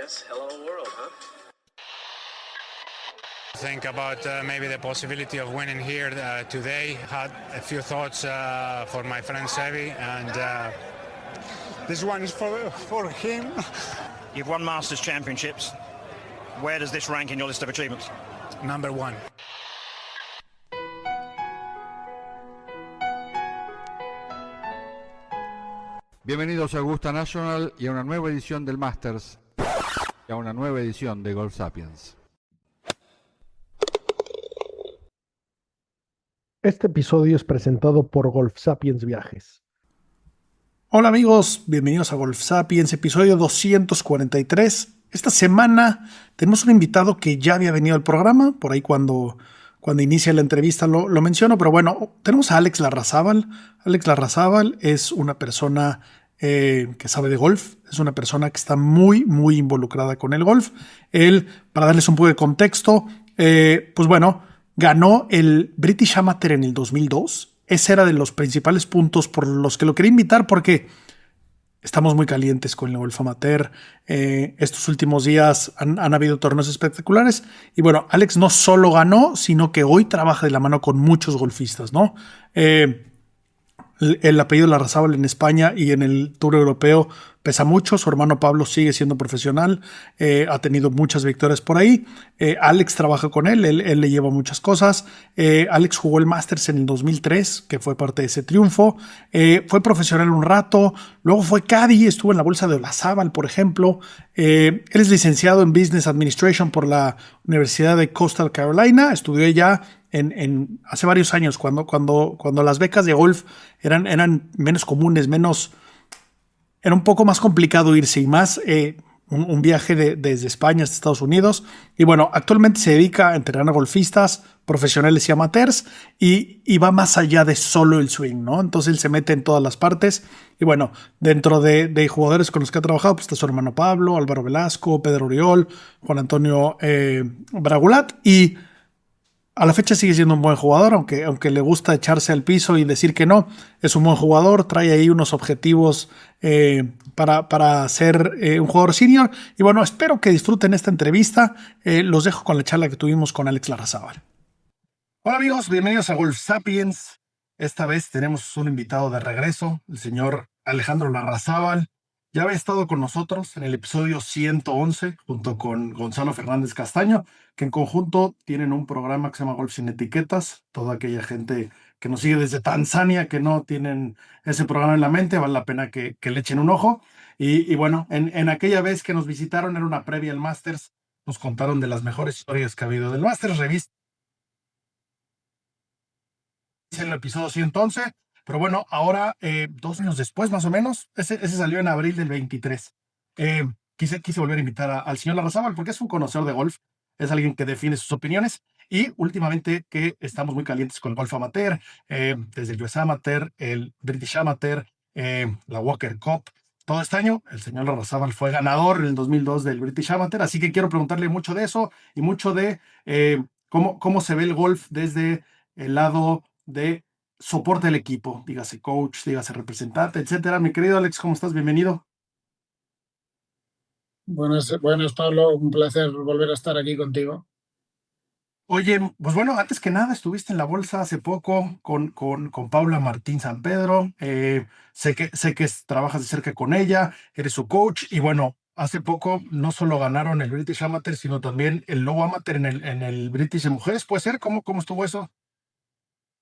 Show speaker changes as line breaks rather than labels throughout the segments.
Yes, hello world, huh?
Think about maybe the possibility of winning here today. Had a few thoughts for my friend Sevi, and this one is for him.
You've won Masters Championships. Where does this rank in your list of achievements?
Number one.
Bienvenidos a Augusta National y a una nueva edición del Masters y a una nueva edición de Golf Sapiens.
Este episodio es presentado por Golf Sapiens Viajes.
Hola amigos, bienvenidos a Golf Sapiens, episodio 243. Esta semana tenemos un invitado que ya había venido al programa, por ahí cuando inicia la entrevista lo menciono, pero bueno, tenemos a Alex Larrazábal. Alex Larrazábal es una persona que sabe de golf, es una persona que está muy involucrada con el golf. Él, para darles un poco de contexto, pues bueno, ganó el British Amateur en el 2002. Ese era de los principales puntos por los que lo quería invitar, porque estamos muy calientes con el golf amateur. Estos últimos días han habido torneos espectaculares. Y bueno, Alex no solo ganó, sino que hoy trabaja de la mano con muchos golfistas, ¿no? El apellido Larrazábal en España y en el Tour Europeo pesa mucho. Su hermano Pablo sigue siendo profesional, ha tenido muchas victorias por ahí. Alex trabaja con él le lleva muchas cosas. Alex jugó el Masters en el 2003, que fue parte de ese triunfo. Fue profesional un rato, luego fue caddy, estuvo en la bolsa de Olazábal, por ejemplo. Él es licenciado en Business Administration por la Universidad de Coastal Carolina. Estudió ya hace varios años, cuando las becas de golf eran menos comunes, era un poco más complicado irse, y más un viaje desde España hasta Estados Unidos. Y bueno, actualmente se dedica a entrenar a golfistas profesionales y amateurs, y va más allá de solo el swing, ¿no? Entonces él se mete en todas las partes. Y bueno, dentro de jugadores con los que ha trabajado, pues está su hermano Pablo, Álvaro Velasco, Pedro Oriol, Juan Antonio Bragulat, y a la fecha sigue siendo un buen jugador, aunque le gusta echarse al piso y decir que no. Es un buen jugador, trae ahí unos objetivos para ser un jugador senior. Y bueno, espero que disfruten esta entrevista. Los dejo con la charla que tuvimos con Alex Larrazábal. Hola amigos, bienvenidos a Golf Sapiens. Esta vez tenemos un invitado de regreso, el señor Alejandro Larrazábal. Ya había estado con nosotros en el episodio 111 junto con Gonzalo Fernández Castaño, que en conjunto tienen un programa que se llama Golf Sin Etiquetas. Toda aquella gente que nos sigue desde Tanzania, que no tienen ese programa en la mente, vale la pena que le echen un ojo. Y bueno, en aquella vez que nos visitaron, era una previa al Masters, nos contaron de las mejores historias que ha habido del Masters. Revista en el episodio 111. Pero bueno, ahora, 2 años después, más o menos, ese salió en abril del 23. Quise volver a invitar al señor Larrazábal, porque es un conocedor de golf, es alguien que define sus opiniones, y últimamente que estamos muy calientes con el golf amateur, desde el US Amateur, el British Amateur, la Walker Cup. Todo este año, el señor Larrazábal fue ganador en el 2002 del British Amateur, así que quiero preguntarle mucho de eso y mucho de cómo se ve el golf desde el lado de soporte del equipo, dígase coach, dígase representante, etcétera. Mi querido Alex, ¿cómo estás? Bienvenido.
Buenas, Pablo, un placer volver a estar aquí contigo.
Oye, pues bueno, antes que nada, estuviste en la bolsa hace poco con Paula Martín San Pedro. Sé que trabajas de cerca con ella, eres su coach, y bueno, hace poco no solo ganaron el British Amateur, sino también el Low Amateur en el British de mujeres. ¿Puede ser? ¿Cómo estuvo eso?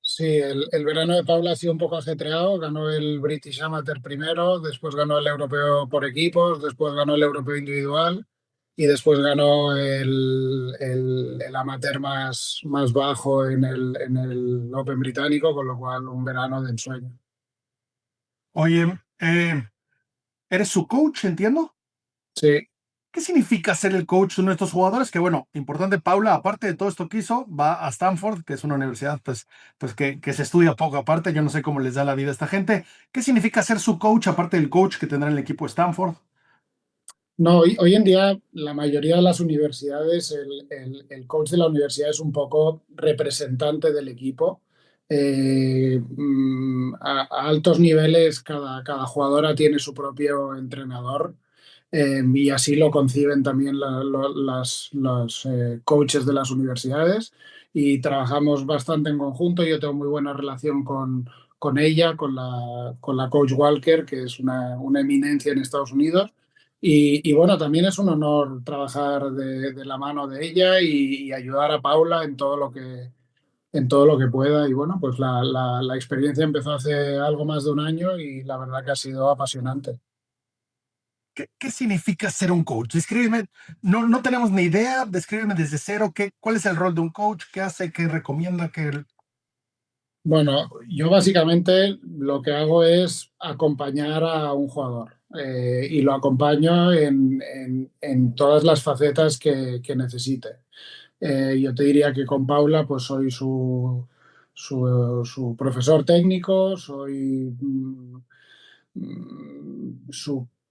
Sí, el verano de Paula ha sido un poco ajetreado. Ganó el British Amateur primero, después ganó el europeo por equipos, después ganó el europeo individual y después ganó el amateur más bajo en el Open británico, con lo cual un verano de ensueño.
Oye, ¿eres su coach, entiendo?
Sí.
¿Qué significa ser el coach de uno de estos jugadores? Que bueno, importante, Paula, aparte de todo esto que hizo, va a Stanford, que es una universidad pues que se estudia poco aparte. Yo no sé cómo les da la vida a esta gente. ¿Qué significa ser su coach, aparte del coach que tendrá en el equipo de Stanford?
No, hoy en día la mayoría de las universidades, el coach de la universidad es un poco representante del equipo. A altos niveles cada jugadora tiene su propio entrenador. y así lo conciben también los coaches de las universidades y trabajamos bastante en conjunto. Yo tengo muy buena relación con ella, con la coach Walker, que es una eminencia en Estados Unidos. Y bueno, también es un honor trabajar de la mano de ella y ayudar a Paula en todo lo que pueda. Y bueno, pues la experiencia empezó hace algo más de un año y la verdad que ha sido apasionante.
¿Qué significa ser un coach? Descríbeme, no tenemos ni idea, descríbeme desde cero, ¿cuál es el rol de un coach? ¿Qué hace? ¿Qué recomienda?
Bueno, yo básicamente lo que hago es acompañar a un jugador y lo acompaño en todas las facetas que necesite. Yo te diría que con Paula pues soy su profesor técnico, soy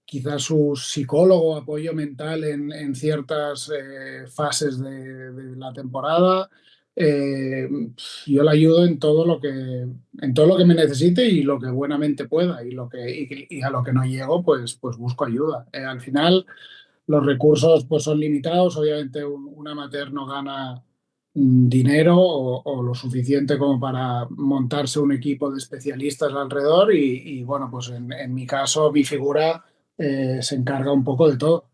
quizás su psicólogo, apoyo mental en ciertas fases de la temporada. Eh, yo le ayudo en todo lo que me necesite y lo que buenamente pueda y a lo que no llego pues busco ayuda. Al final los recursos pues son limitados, obviamente un amateur no gana dinero o lo suficiente como para montarse un equipo de especialistas alrededor y bueno, pues en mi caso mi figura se encarga un poco de todo.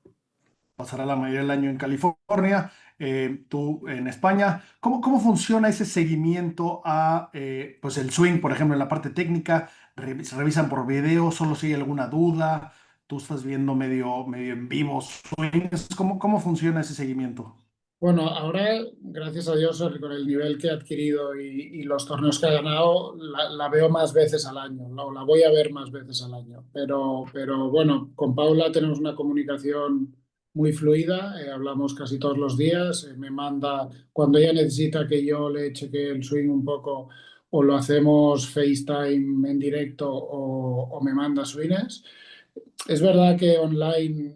Pasará la mayoría del año en California, tú en España. ¿Cómo funciona ese seguimiento a pues el swing, por ejemplo, en la parte técnica? ¿Se revisan por video? ¿Solo si hay alguna duda? ¿Tú estás viendo medio en vivo swings? ¿Cómo funciona ese seguimiento?
Bueno, ahora, gracias a Dios, con el nivel que ha adquirido y los torneos que ha ganado, la veo más veces al año, la voy a ver más veces al año. Pero bueno, con Paula tenemos una comunicación muy fluida, hablamos casi todos los días, me manda, cuando ella necesita que yo le cheque el swing un poco, o lo hacemos FaceTime en directo o me manda swings. Es verdad que online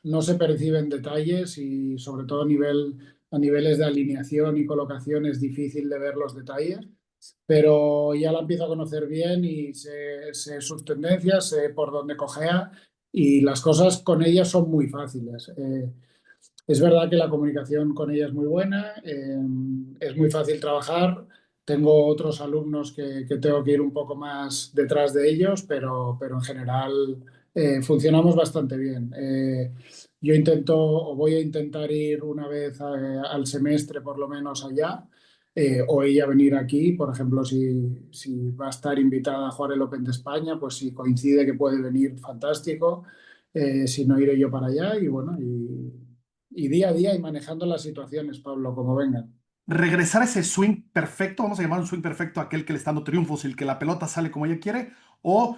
no se perciben detalles y sobre todo a niveles de alineación y colocación es difícil de ver los detalles, pero ya la empiezo a conocer bien y sé sus tendencias, sé por dónde cojea y las cosas con ella son muy fáciles. Es verdad que la comunicación con ella es muy buena, es muy fácil trabajar. Tengo otros alumnos que tengo que ir un poco más detrás de ellos, pero en general funcionamos bastante bien. Yo intento o voy a intentar ir una vez al semestre por lo menos allá, o ella venir aquí. Por ejemplo, si va a estar invitada a jugar el Open de España, pues si coincide que puede venir, fantástico. Si no, iré yo para allá y bueno, y día a día y manejando las situaciones, Pablo, como vengan.
Regresar a ese swing perfecto, vamos a llamar un swing perfecto aquel que le está dando triunfos y el que la pelota sale como ella quiere, o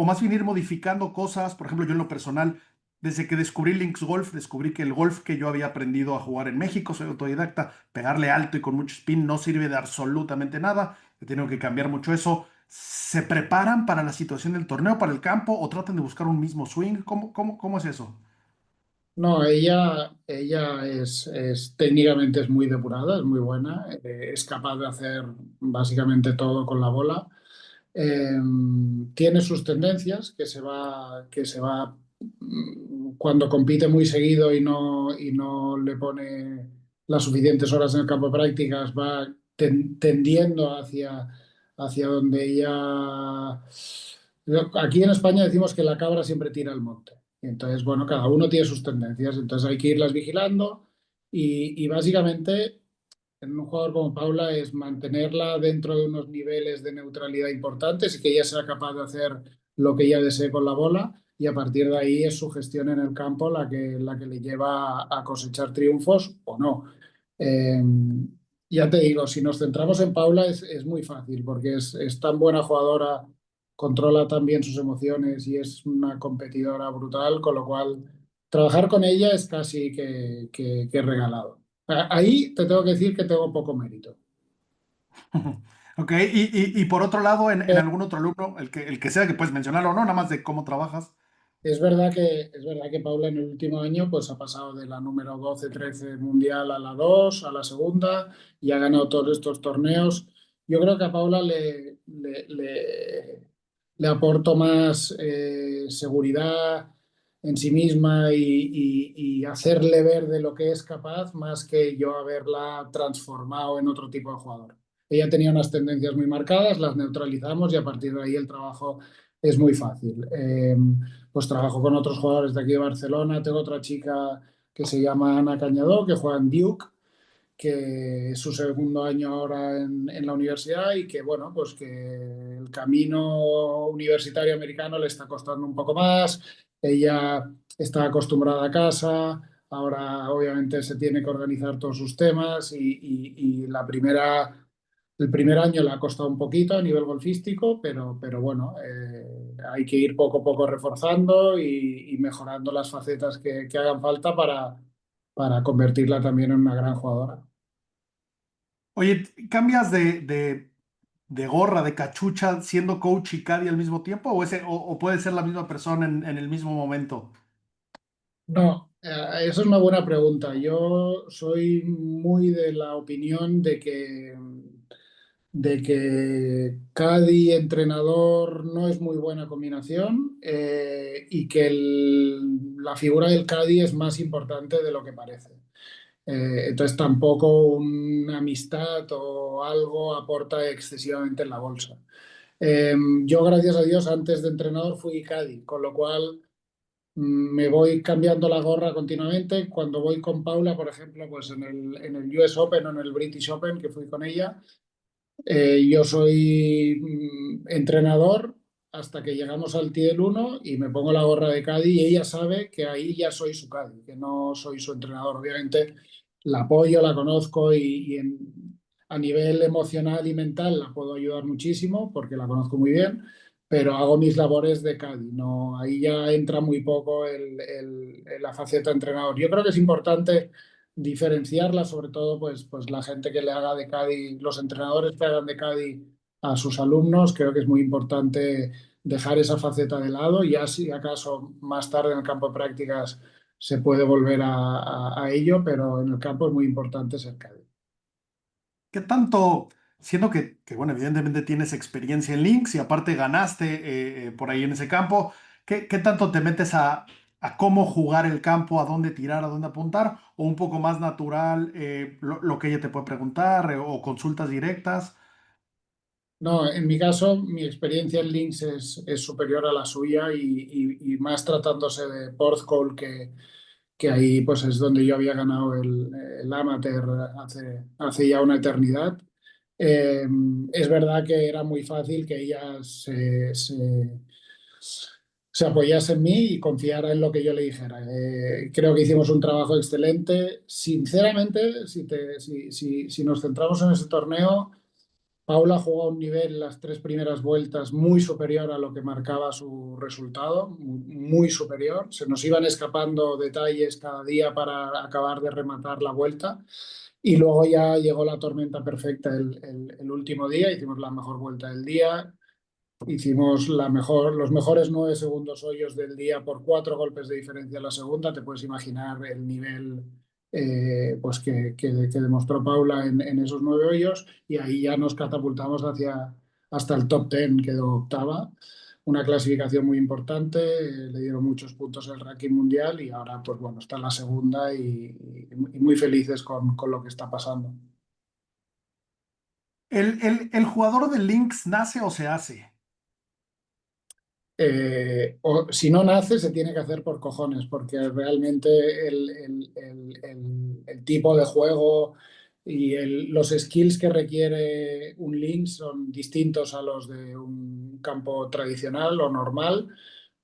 más bien ir modificando cosas. Por ejemplo, yo en lo personal, desde que descubrí Links Golf, descubrí que el golf que yo había aprendido a jugar en México, soy autodidacta, pegarle alto y con mucho spin no sirve de absolutamente nada, he tenido que cambiar mucho eso. ¿Se preparan para la situación del torneo, para el campo, o tratan de buscar un mismo swing? ¿Cómo es eso?
No, ella técnicamente es muy depurada, es muy buena, es capaz de hacer básicamente todo con la bola. Eh, Tiene sus tendencias cuando compite muy seguido y no le pone las suficientes horas en el campo de prácticas, va tendiendo hacia donde ella... Aquí en España decimos que la cabra siempre tira al monte. Entonces, bueno, cada uno tiene sus tendencias, entonces hay que irlas vigilando y básicamente en un jugador como Paula es mantenerla dentro de unos niveles de neutralidad importantes y que ella sea capaz de hacer lo que ella desee con la bola y a partir de ahí es su gestión en el campo la que le lleva a cosechar triunfos o no. Eh, ya te digo, si nos centramos en Paula es muy fácil porque es tan buena jugadora, controla tan bien sus emociones y es una competidora brutal, con lo cual trabajar con ella es casi que regalado. Ahí te tengo que decir que tengo poco mérito.
Ok, y por otro lado, en algún otro alumno, el que sea que puedes mencionarlo o no, nada más de cómo trabajas.
Es verdad que Paula en el último año pues, ha pasado de la número 12-13 mundial a la 2 a la segunda, y ha ganado todos estos torneos. Yo creo que a Paula le aporto más seguridad, en sí misma y hacerle ver de lo que es capaz más que yo haberla transformado en otro tipo de jugador. Ella tenía unas tendencias muy marcadas, las neutralizamos y a partir de ahí el trabajo es muy fácil. Pues trabajo con otros jugadores de aquí de Barcelona. Tengo otra chica que se llama Ana Cañadó, que juega en Duke, que es su segundo año ahora en la universidad y que, bueno, pues que el camino universitario americano le está costando un poco más. Ella está acostumbrada a casa, ahora obviamente se tiene que organizar todos sus temas y el primer año le ha costado un poquito a nivel golfístico, pero bueno, hay que ir poco a poco reforzando y mejorando las facetas que hagan falta para convertirla también en una gran jugadora.
Oye, ¿cambias de gorra, de cachucha, siendo coach y caddy al mismo tiempo? ¿O puede ser la misma persona en el mismo momento?
No, eso es una buena pregunta. Yo soy muy de la opinión de que caddy entrenador no es muy buena combinación y que la figura del caddy es más importante de lo que parece. Entonces tampoco una amistad o algo aporta excesivamente en la bolsa. Eh, yo, gracias a Dios, antes de entrenador fui caddy, con lo cual me voy cambiando la gorra continuamente. Cuando voy con Paula, por ejemplo, pues en el US Open o en el British Open, que fui con ella, yo soy entrenador hasta que llegamos al Tee del 1 y me pongo la gorra de caddy y ella sabe que ahí ya soy su caddy, que no soy su entrenador. Obviamente la apoyo, la conozco a nivel emocional y mental la puedo ayudar muchísimo porque la conozco muy bien, pero hago mis labores de caddy. No, ahí ya entra muy poco la faceta de entrenador. Yo creo que es importante diferenciarla, sobre todo pues la gente que le haga de Cádiz, los entrenadores que hagan de Cádiz a sus alumnos, creo que es muy importante dejar esa faceta de lado y ya si acaso más tarde en el campo de prácticas se puede volver a ello, pero en el campo es muy importante ser Cádiz.
¿Qué tanto, siendo bueno, evidentemente tienes experiencia en links y aparte ganaste por ahí en ese campo, ¿qué tanto te metes a cómo jugar el campo, a dónde tirar, a dónde apuntar, o un poco más natural lo que ella te puede preguntar o consultas directas?
No, en mi caso, mi experiencia en links es superior a la suya y más tratándose de Porthcawl que ahí pues es donde yo había ganado el amateur hace ya una eternidad. Eh, es verdad que era muy fácil que ella se apoyase en mí y confiara en lo que yo le dijera. Creo que hicimos un trabajo excelente. Sinceramente, si nos centramos en ese torneo, Paula jugó a un nivel las tres primeras vueltas muy superior a lo que marcaba su resultado, muy superior. Se nos iban escapando detalles cada día para acabar de rematar la vuelta. Y luego ya llegó la tormenta perfecta el último día, hicimos la mejor vuelta del día, hicimos los mejores 9 segundos hoyos del día por 4 golpes de diferencia en la segunda. Te puedes imaginar el nivel pues que demostró Paula en esos 9 hoyos y ahí ya nos catapultamos hasta el top 10, quedó octava. Una clasificación muy importante, le dieron muchos puntos el ranking mundial y ahora pues bueno, está en la segunda y muy felices con lo que está pasando.
¿El jugador de links nace o se hace?
O si no nace, se tiene que hacer por cojones, porque realmente el tipo de juego y los skills que requiere un link son distintos a los de un campo tradicional o normal.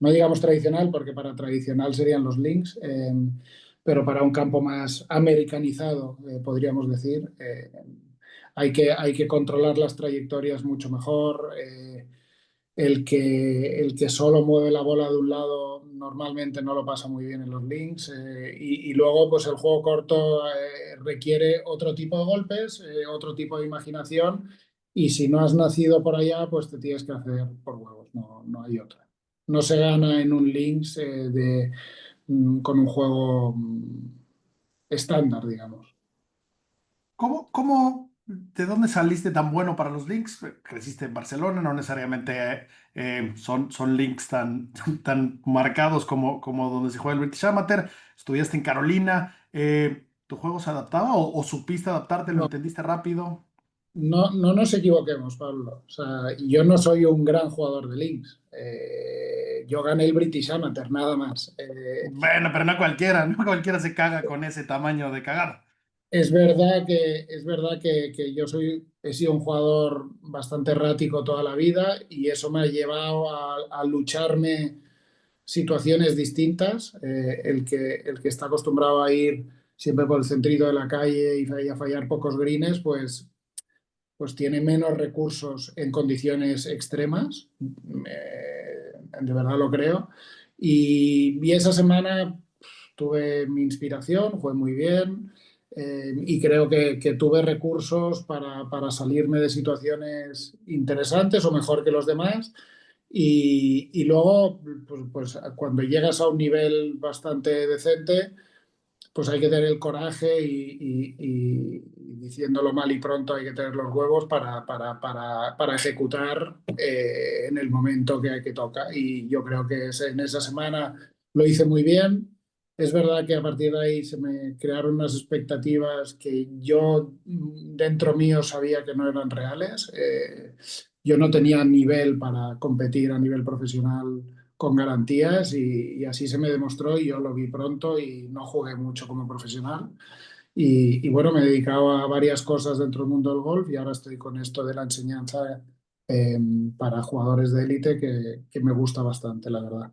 No digamos tradicional, porque para tradicional serían los links, pero para un campo más americanizado, podríamos decir, hay que controlar las trayectorias mucho mejor. El que solo mueve la bola de un lado normalmente no lo pasa muy bien en los links y luego pues el juego corto requiere otro tipo de golpes, otro tipo de imaginación y si no has nacido por allá pues te tienes que hacer por huevos, no hay otra. No se gana en un links con un juego estándar, digamos.
¿Cómo? ¿De dónde saliste tan bueno para los links? Creciste en Barcelona, no necesariamente son links tan marcados como donde se juega el British Amateur. Estudiaste en Carolina. ¿Tu juego se adaptaba o supiste adaptarte? ¿Lo
No,
entendiste rápido?
no nos equivoquemos, Pablo. O sea, yo no soy un gran jugador de links. Yo gané el British Amateur, nada más.
Bueno, pero no cualquiera, no cualquiera se caga con ese tamaño de cagada.
Es verdad que yo he sido un jugador bastante errático toda la vida y eso me ha llevado a lucharme situaciones distintas. El que está acostumbrado a ir siempre por el centrito de la calle y a fallar pocos greens, pues tiene menos recursos en condiciones extremas. De verdad lo creo. Y esa semana tuve mi inspiración, fue muy bien. Y creo que tuve recursos para salirme de situaciones interesantes o mejor que los demás. Y luego, pues cuando llegas a un nivel bastante decente, pues hay que tener el coraje y diciéndolo mal y pronto hay que tener los huevos para ejecutar en el momento que toca. Y yo creo que en esa semana lo hice muy bien. Es verdad que a partir de ahí se me crearon unas expectativas que yo dentro mío sabía que no eran reales. Yo no tenía nivel para competir a nivel profesional con garantías y así se me demostró y yo lo vi pronto y no jugué mucho como profesional. Y bueno, me he dedicado a varias cosas dentro del mundo del golf y ahora estoy con esto de la enseñanza eh, para jugadores de élite que me gusta bastante, la verdad.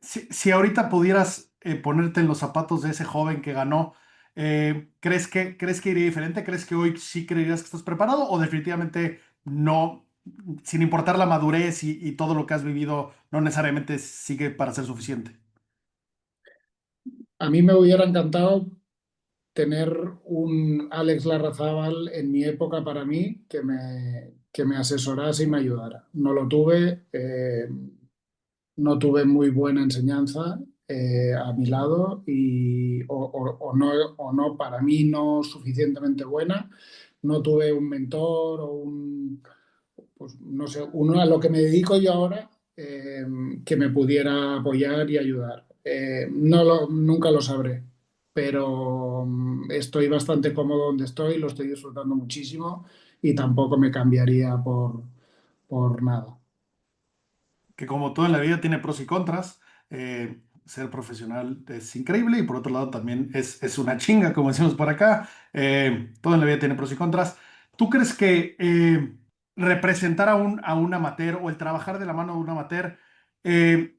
Si ahorita pudieras ponerte en los zapatos de ese joven que ganó, ¿crees que iría diferente? ¿Crees que hoy sí creerías que estás preparado o definitivamente no, sin importar la madurez y todo lo que has vivido, no necesariamente sigue para ser suficiente?
A mí me hubiera encantado tener un Alex Larrazábal en mi época para mí que me asesorase y me ayudara. No lo tuve. No tuve muy buena enseñanza a mi lado o no, para mí no suficientemente buena. No tuve un mentor o pues no sé, uno a lo que me dedico yo ahora que me pudiera apoyar y ayudar. Nunca lo sabré, pero estoy bastante cómodo donde estoy, lo estoy disfrutando muchísimo y tampoco me cambiaría por nada.
Que como todo en la vida tiene pros y contras. Ser profesional es increíble y por otro lado también es una chinga, como decimos por acá. Todo en la vida tiene pros y contras. ¿Tú crees que representar a un amateur o el trabajar de la mano de un amateur, eh,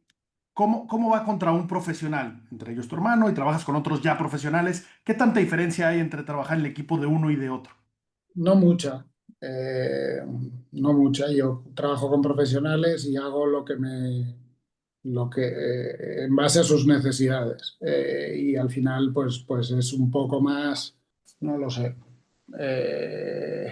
cómo va contra un profesional? Entre ellos tu hermano y trabajas con otros ya profesionales. ¿Qué tanta diferencia hay entre trabajar en el equipo de uno y de otro?
No mucha, eh, no mucha. Yo trabajo con profesionales y hago lo que en base a sus necesidades. Y al final, pues es un poco más, no lo sé. Eh,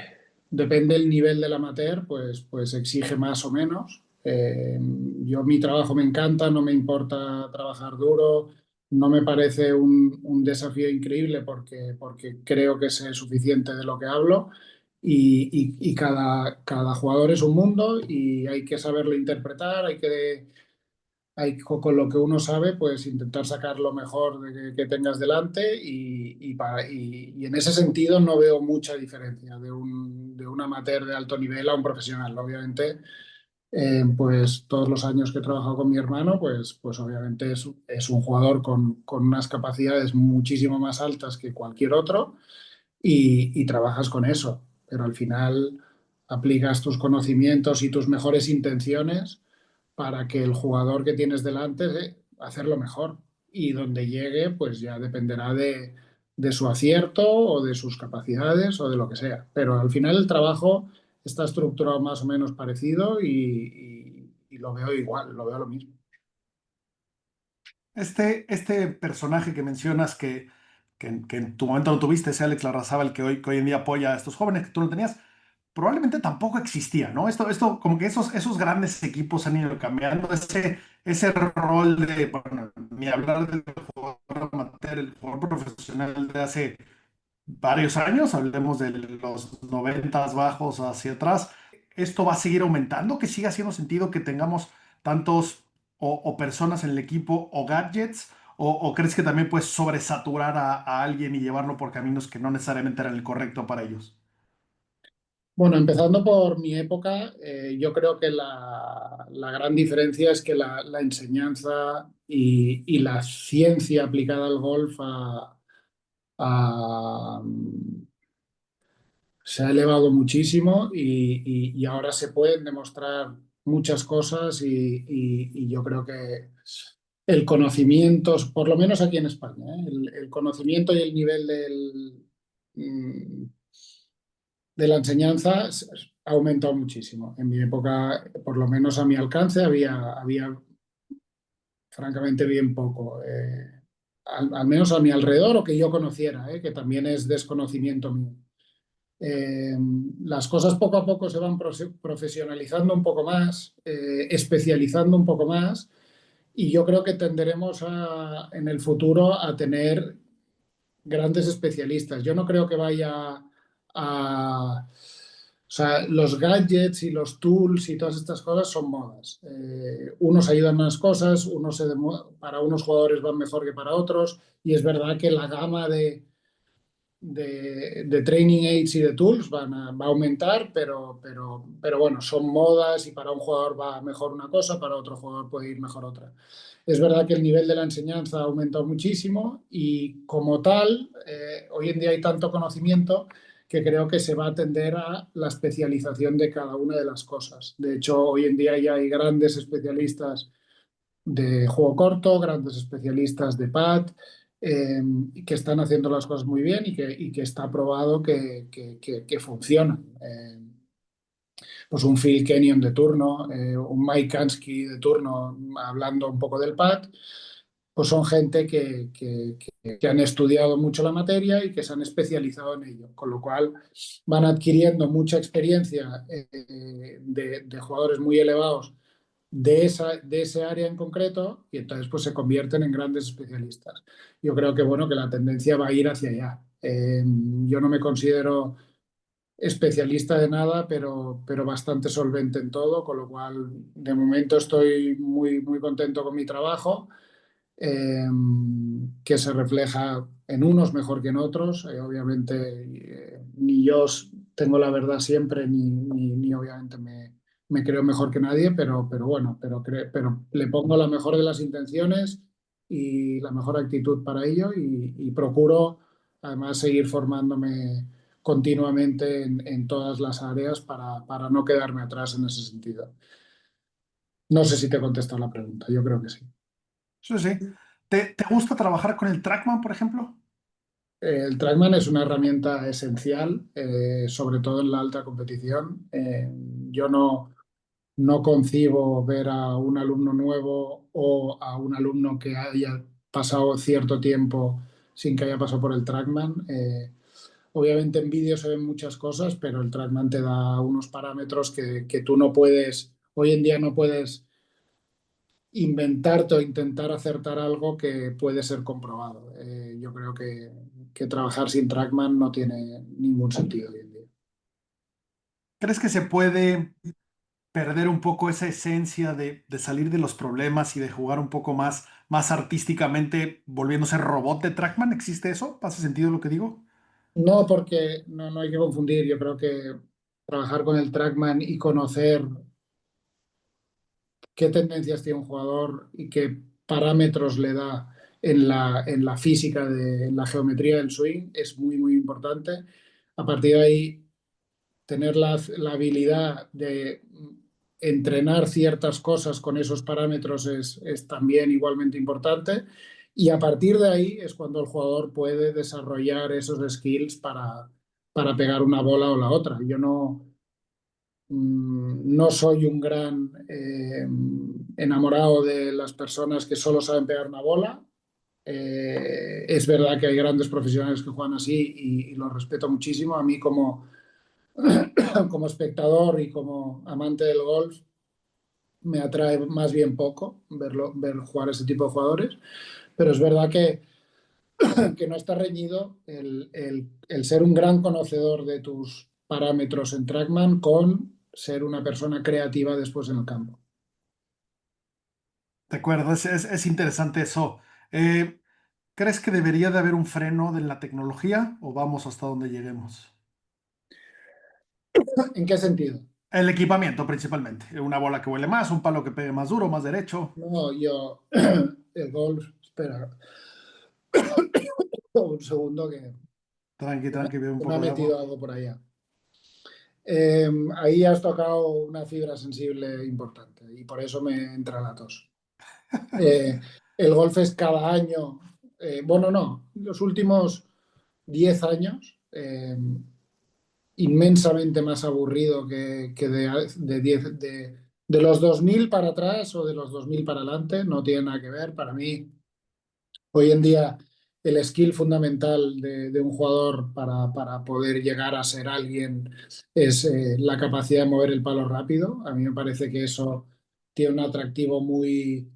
Depende del nivel del amateur, pues exige más o menos. Yo mi trabajo me encanta, no me importa trabajar duro, no me parece un desafío increíble porque creo que sé suficiente de lo que hablo y cada jugador es un mundo y hay que saberlo interpretar, con lo que uno sabe, pues intentar sacar lo mejor que tengas delante y en ese sentido no veo mucha diferencia de un amateur de alto nivel a un profesional. Obviamente, pues todos los años que he trabajado con mi hermano, pues obviamente es un jugador con unas capacidades muchísimo más altas que cualquier otro y trabajas con eso, pero al final aplicas tus conocimientos y tus mejores intenciones para que el jugador que tienes delante hacerlo mejor y donde llegue pues ya dependerá de su acierto o de sus capacidades o de lo que sea, pero al final el trabajo está estructurado más o menos parecido y lo veo igual, lo veo lo mismo.
Este personaje que mencionas que en tu momento no tuviste, ese Alex Larrazábal que hoy en día apoya a estos jóvenes que tú no tenías, probablemente tampoco existía, ¿no? Esto como que esos grandes equipos han ido cambiando, ese rol de, bueno, ni hablar del jugador amateur, el jugador profesional de hace varios años, hablemos de los 90 bajos hacia atrás. ¿Esto va a seguir aumentando? ¿Que siga haciendo sentido que tengamos tantos o personas en el equipo o gadgets? ¿O crees que también puedes sobresaturar a alguien y llevarlo por caminos que no necesariamente eran el correcto para ellos?
Bueno, empezando por mi época, yo creo que la gran diferencia es que la enseñanza y la ciencia aplicada al golf a- se ha elevado muchísimo y ahora se pueden demostrar muchas cosas y yo creo que el conocimiento, por lo menos aquí en España, el conocimiento y el nivel mm, de la enseñanza ha aumentado muchísimo. En mi época, por lo menos a mi alcance, había francamente bien poco. Al menos a mi alrededor o que yo conociera, que también es desconocimiento mío. Eh, las cosas poco a poco se van profesionalizando un poco más, especializando un poco más, y yo creo que tenderemos en el futuro a tener grandes especialistas. Yo no creo que vaya a... O sea, los gadgets y los tools y todas estas cosas son modas. Unos ayudan más cosas, para unos jugadores van mejor que para otros, y es verdad que la gama de training aids y de tools va a aumentar, pero bueno, son modas y para un jugador va mejor una cosa, para otro jugador puede ir mejor otra. Es verdad que el nivel de la enseñanza ha aumentado muchísimo y como tal, hoy en día hay tanto conocimiento que creo que se va a tender a la especialización de cada una de las cosas. De hecho, hoy en día ya hay grandes especialistas de juego corto, grandes especialistas de pad, eh, que están haciendo las cosas muy bien y que está probado que funcionan. Pues un Phil Kenyon de turno, un Mike Kansky de turno, hablando un poco del pad, pues son gente que han estudiado mucho la materia y que se han especializado en ello, con lo cual van adquiriendo mucha experiencia de jugadores muy elevados de ese área en concreto y entonces pues se convierten en grandes especialistas. Yo creo que bueno, que la tendencia va a ir hacia allá. Yo no me considero especialista de nada, pero bastante solvente en todo, con lo cual de momento estoy muy, muy contento con mi trabajo, eh, que se refleja en unos mejor que en otros. Obviamente ni yo tengo la verdad siempre, ni obviamente me creo mejor que nadie, pero bueno, pero le pongo la mejor de las intenciones y la mejor actitud para ello y procuro además seguir formándome continuamente en todas las áreas para no quedarme atrás en ese sentido. No sé si te he contestado la pregunta, yo creo que sí.
Sí, sí. ¿Te gusta trabajar con el TrackMan, por ejemplo?
El Trackman es una herramienta esencial, sobre todo en la alta competición. Yo no concibo ver a un alumno nuevo o a un alumno que haya pasado cierto tiempo sin que haya pasado por el Trackman. Obviamente en vídeo se ven muchas cosas, pero el Trackman te da unos parámetros que tú no puedes, hoy en día no puedes inventarte o intentar acertar algo que puede ser comprobado. Yo creo que trabajar sin Trackman no tiene ningún sentido hoy en día.
¿Crees que se puede perder un poco esa esencia de salir de los problemas y de jugar un poco más artísticamente, volviéndose robot de Trackman? ¿Existe eso? ¿Hace sentido lo que digo?
No, porque no hay que confundir. Yo creo que trabajar con el Trackman y conocer qué tendencias tiene un jugador y qué parámetros le da en la física, en la geometría del swing es muy, muy importante. A partir de ahí, tener la habilidad de entrenar ciertas cosas con esos parámetros es también igualmente importante. Y a partir de ahí es cuando el jugador puede desarrollar esos skills para pegar una bola o la otra. Yo no soy un gran enamorado de las personas que solo saben pegar una bola. Es verdad que hay grandes profesionales que juegan así y los respeto muchísimo. A mí como espectador y como amante del golf me atrae más bien poco ver jugar a ese tipo de jugadores, pero es verdad que que no está reñido el ser un gran conocedor de tus parámetros en TrackMan con ser una persona creativa después en el campo.
De acuerdo, es interesante eso. Eh, ¿Crees que debería de haber un freno de la tecnología o vamos hasta donde lleguemos?
¿En qué sentido?
El equipamiento principalmente. Una bola que huele más, un palo que pegue más duro, más derecho.
No, yo, el golf, espera, un segundo
Tranqui, tranqui, bebe un
que me ha
poco de agua.
metido algo por allá. Ahí has tocado una fibra sensible importante y por eso me entra la tos. Eh, el golf es cada año, bueno, no, los últimos 10 años, inmensamente más aburrido que de los 2000 para atrás o de los 2000 para adelante, no tiene nada que ver. Para mí, hoy en día, el skill fundamental de un jugador para poder llegar a ser alguien es la capacidad de mover el palo rápido. A mí me parece que eso tiene un atractivo muy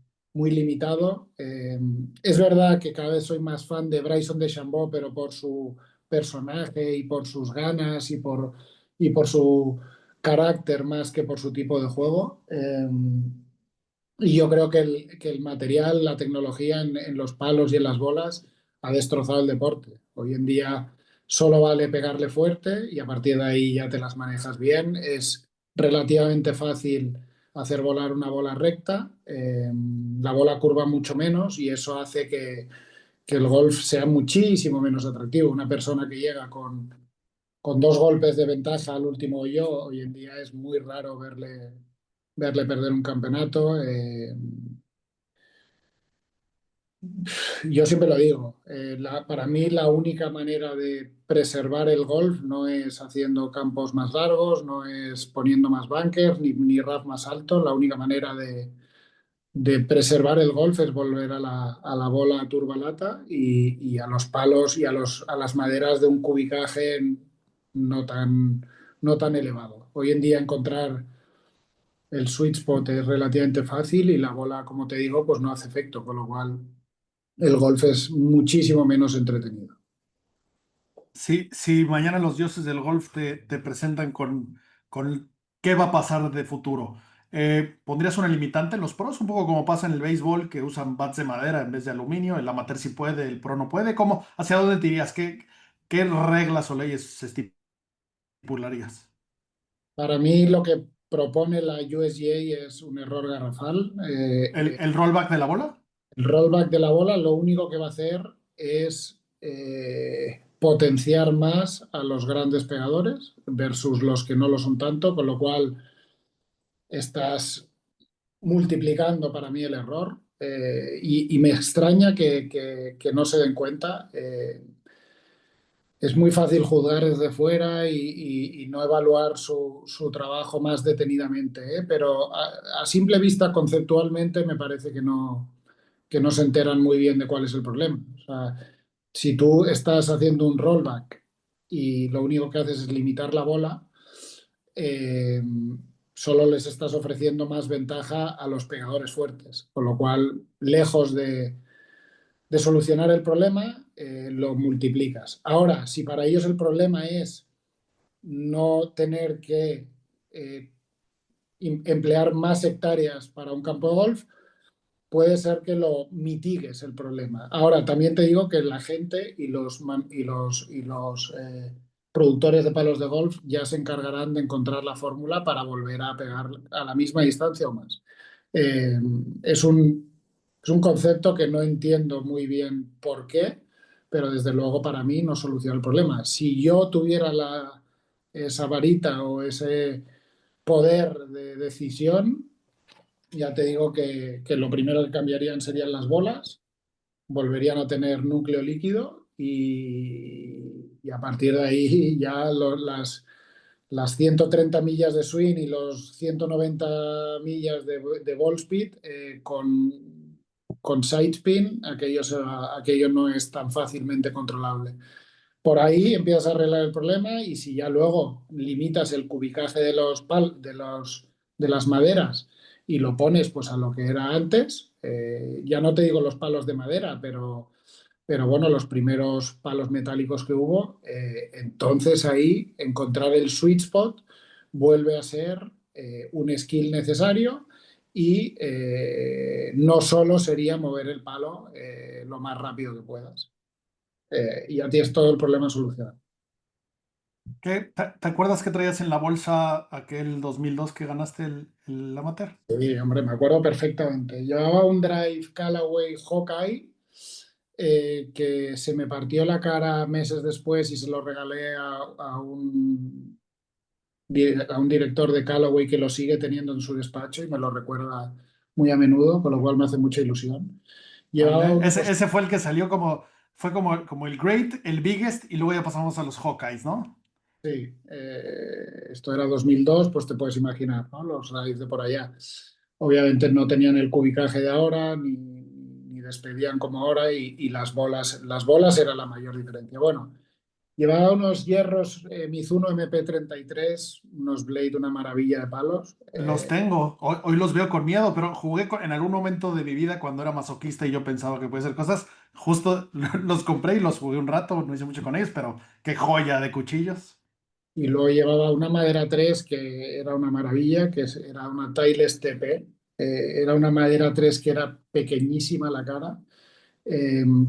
limitado. Es verdad que cada vez soy más fan de Bryson DeChambeau, pero por su personaje y por sus ganas y por su carácter más que por su tipo de juego. Y yo creo que el material, la tecnología en los palos y en las bolas ha destrozado el deporte. Hoy en día solo vale pegarle fuerte y a partir de ahí ya te las manejas bien. Es relativamente fácil hacer volar una bola recta, la bola curva mucho menos y eso hace que el golf sea muchísimo menos atractivo. Una persona que llega con 2 golpes de ventaja al último hoyo, hoy en día es muy raro verle perder un campeonato. Yo siempre lo digo, para mí la única manera de preservar el golf no es haciendo campos más largos, no es poniendo más bunkers ni RAF más alto. La única manera de preservar el golf es volver a la bola turbalata y a los palos y a las maderas de un cubicaje no tan, no tan elevado. Hoy en día encontrar el sweet spot es relativamente fácil y la bola, como te digo, pues no hace efecto, con lo cual el golf es muchísimo menos entretenido.
Si mañana los dioses del golf te presentan con qué va a pasar de futuro, ¿pondrías una limitante en los pros? Un poco como pasa en el béisbol, que usan bats de madera en vez de aluminio, el amateur sí puede, el pro no puede. ¿Cómo, hacia dónde te irías? ¿Qué reglas o leyes estipularías?
Para mí lo que propone la USGA es un error garrafal.
¿El rollback de la bola?
El rollback de la bola lo único que va a hacer es potenciar más a los grandes pegadores versus los que no lo son tanto, con lo cual estás multiplicando para mí el error y me extraña que no se den cuenta. Es muy fácil juzgar desde fuera y no evaluar su trabajo más detenidamente, ¿eh? Pero a simple vista, conceptualmente, me parece que no se enteran muy bien de cuál es el problema. O sea, si tú estás haciendo un rollback y lo único que haces es limitar la bola, eh, solo les estás ofreciendo más ventaja a los pegadores fuertes, con lo cual, lejos de solucionar el problema, lo multiplicas. Ahora, si para ellos el problema es no tener que emplear más hectáreas para un campo de golf, puede ser que lo mitigues el problema. Ahora, también te digo que la gente y los productores de palos de golf ya se encargarán de encontrar la fórmula para volver a pegar a la misma distancia o más. Eh, es un, es un concepto que no entiendo muy bien por qué, pero desde luego para mí no soluciona el problema. Si yo tuviera esa varita o ese poder de decisión, ya te digo que lo primero que cambiarían serían las bolas, volverían a tener núcleo líquido y a partir de ahí ya las 130 millas de swing y los 190 millas de ball speed con side spin, aquello no es tan fácilmente controlable. Por ahí empiezas a arreglar el problema y si ya luego limitas el cubicaje de las maderas y lo pones pues a lo que era antes, ya no te digo los palos de madera, pero pero bueno, los primeros palos metálicos que hubo, entonces ahí encontrar el sweet spot vuelve a ser un skill necesario y no solo sería mover el palo lo más rápido que puedas. Y ya tienes todo el problema solucionado.
¿Te acuerdas que traías en la bolsa aquel 2002 que ganaste el amateur?
Sí, hombre, me acuerdo perfectamente. Llevaba un drive Callaway Hawkeye que se me partió la cara meses después y se lo regalé a un director de Callaway que lo sigue teniendo en su despacho y me lo recuerda muy a menudo, con lo cual me hace mucha ilusión. Llevaba
Vale.
unos,
Ese fue el que salió fue como el Great, el Biggest, y luego ya pasamos a los Hawkeyes, ¿no?
sí, esto era 2002, pues te puedes imaginar, ¿no? Los drives de por allá. Obviamente no tenían el cubicaje de ahora, ni despedían como ahora, y las bolas era la mayor diferencia. Bueno, llevaba unos hierros Mizuno MP33, unos Blade, una maravilla de palos.
Los tengo. Hoy los veo con miedo, pero jugué en algún momento de mi vida cuando era masoquista y yo pensaba que puede ser cosas. Justo los compré y los jugué un rato, no hice mucho con ellos, pero qué joya de cuchillos.
Y luego llevaba una madera 3 que era una maravilla, era una Timeless TP. Era una madera 3 que era pequeñísima la cara.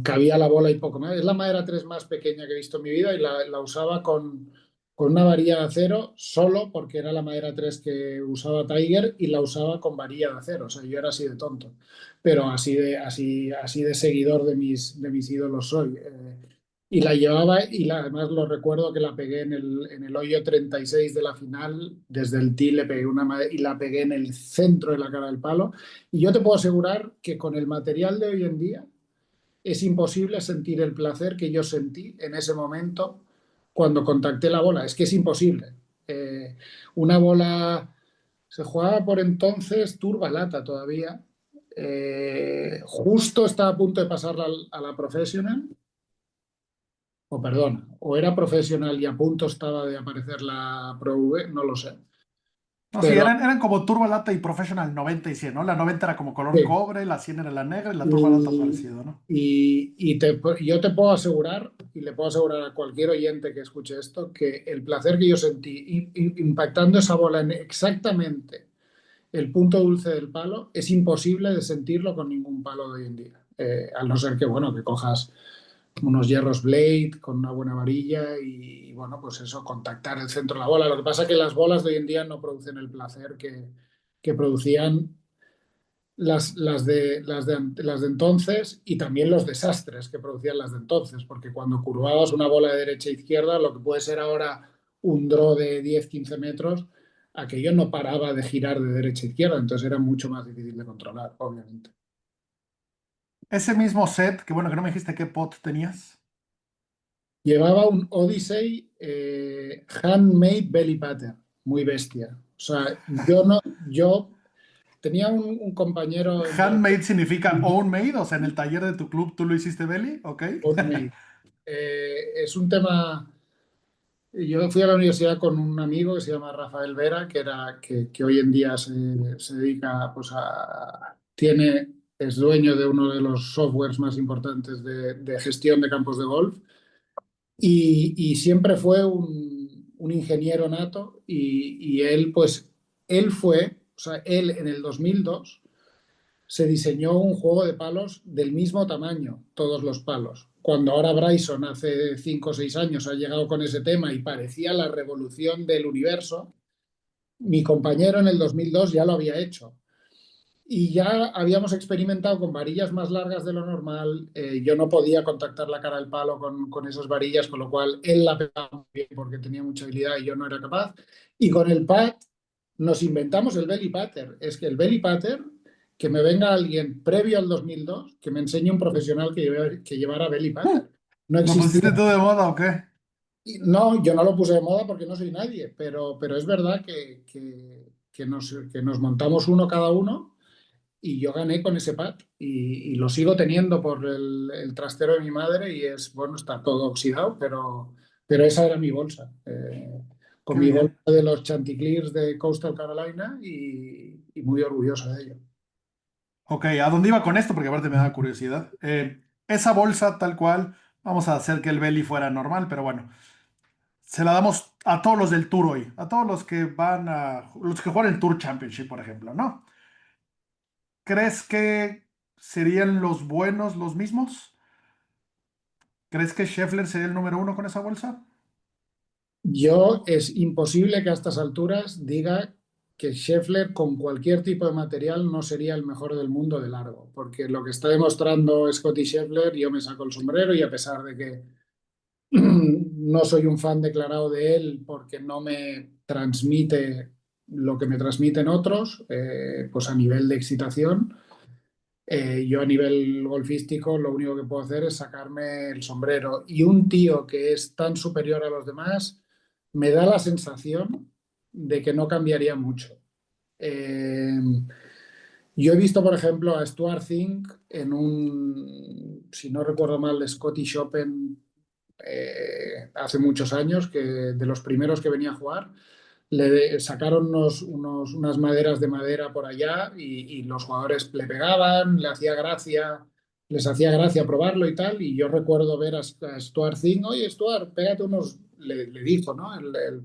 Cabía la bola y poco más. Es la madera 3 más pequeña que he visto en mi vida y la usaba con una varilla de acero solo porque era la madera 3 que usaba Tiger y la usaba con varilla de acero. O sea, yo era así de tonto, pero así de seguidor de mis ídolos soy. Y la llevaba y además lo recuerdo que la pegué en el hoyo 36 de la final, desde el tee le pegué y la pegué en el centro de la cara del palo. Y yo te puedo asegurar que con el material de hoy en día es imposible sentir el placer que yo sentí en ese momento cuando contacté la bola. Es que es imposible. Eh, una bola se jugaba por entonces turbalata todavía. Justo estaba a punto de pasarla a la professional, o perdón, o era profesional y a punto estaba de aparecer la Pro V, no lo sé.
No, sí,
Pero
eran como Turbo Lata y Professional 90 y 100, ¿no? La 90 era como color
sí,
cobre, la 100 era la negra y la Turbo Lata
y,
parecido, ¿no?
yo te puedo asegurar, y le puedo asegurar a cualquier oyente que escuche esto, que el placer que yo sentí impactando esa bola en exactamente el punto dulce del palo es imposible de sentirlo con ningún palo de hoy en día. Al no ser que, bueno, que cojas unos hierros Blade con una buena varilla y, bueno, pues eso, contactar el centro de la bola. Lo que pasa es que las bolas de hoy en día no producen el placer que producían las de entonces y también los desastres que producían las de entonces, porque cuando curvabas una bola de derecha a izquierda, lo que puede ser ahora un draw de 10-15 metros, aquello no paraba de girar de derecha a izquierda, entonces era mucho más difícil de controlar, obviamente.
Ese mismo set, que bueno, que no me dijiste qué pot tenías.
Llevaba un Odyssey handmade belly pattern, muy bestia. O sea, yo tenía un compañero en
Handmade significa own made, o sea, en el taller de tu club tú lo hiciste belly, ¿ok?
Oddmate. Es un tema. Yo fui a la universidad con un amigo que se llama Rafael Vera, que hoy en día se dedica, pues es dueño de uno de los softwares más importantes de gestión de campos de golf y siempre fue un ingeniero nato y él, pues, o sea, él en el 2002 se diseñó un juego de palos del mismo tamaño, todos los palos. Cuando ahora Bryson hace 5 o 6 años ha llegado con ese tema y parecía la revolución del universo, mi compañero en el 2002 ya lo había hecho. Y ya habíamos experimentado con varillas más largas de lo normal. Yo no podía contactar la cara del palo con esas varillas, con lo cual él la pegaba muy bien porque tenía mucha habilidad y yo no era capaz. Y con el pad nos inventamos el belly pattern. Es que el belly pattern, que me venga alguien previo al 2002, que me enseñe un profesional que llevara belly pattern. No
¿Lo pusiste
existía.
tú de moda o qué?
No, yo no lo puse de moda porque no soy nadie, pero es verdad que nos montamos uno cada uno y yo gané con ese pad y lo sigo teniendo por el trastero de mi madre y bueno, está todo oxidado, pero esa era mi bolsa. Con
Qué
mi bolsa
bien.
de los Chanticleers de Coastal Carolina y muy orgulloso de ello.
Ok, ¿a dónde iba con esto? Porque aparte me da curiosidad. esa bolsa tal cual, vamos a hacer que el belly fuera normal, pero bueno, se la damos a todos los del Tour hoy, a todos los que juegan el Tour Championship, por ejemplo, ¿no? ¿Crees que serían los buenos los mismos? ¿Crees que Scheffler sería el número uno con esa bolsa?
Yo es imposible que a estas alturas diga que Scheffler con cualquier tipo de material no sería el mejor del mundo de largo, porque lo que está demostrando Scotty Scheffler, yo me saco el sombrero y a pesar de que no soy un fan declarado de él porque no me transmite lo que me transmiten otros, pues a nivel de excitación, yo a nivel golfístico lo único que puedo hacer es sacarme el sombrero. Y un tío que es tan superior a los demás me da la sensación de que no cambiaría mucho. Eh, yo he visto, por ejemplo, a Stuart Zink en si no recuerdo mal, Scottish Open hace muchos años, que de los primeros que venía a jugar, le sacaron unas maderas de madera por allá y los jugadores le pegaban, les hacía gracia probarlo y tal. Y yo recuerdo ver a Stuart Zing, oye Stuart, pégate unos, le dijo, ¿no?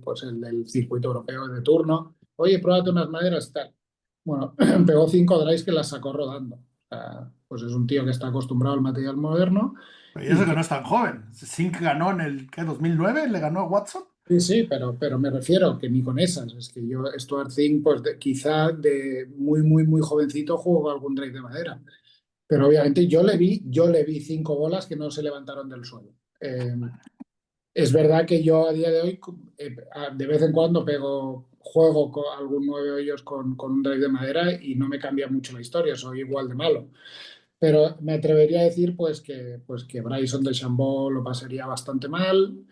Pues el del circuito europeo de turno, oye, pruébate unas maderas y tal. Bueno, pegó 5 drives que las sacó rodando. O sea, pues es un tío que está acostumbrado al material moderno
Y
y
eso que
que
no es tan joven. Sink ganó en el, ¿qué? 2009, le ganó a Watson.
sí, sí, pero me refiero que ni con esas. Es que yo, Stuart Zink, pues quizá de muy, muy, muy jovencito jugó algún drive de madera. Pero obviamente yo le vi 5 bolas que no se levantaron del suelo. Es verdad que yo a día de hoy, de vez en cuando juego con algún 9 hoyos con un drive de madera y no me cambia mucho la historia, soy igual de malo. Pero me atrevería a decir pues que Bryson de Chambó lo pasaría bastante mal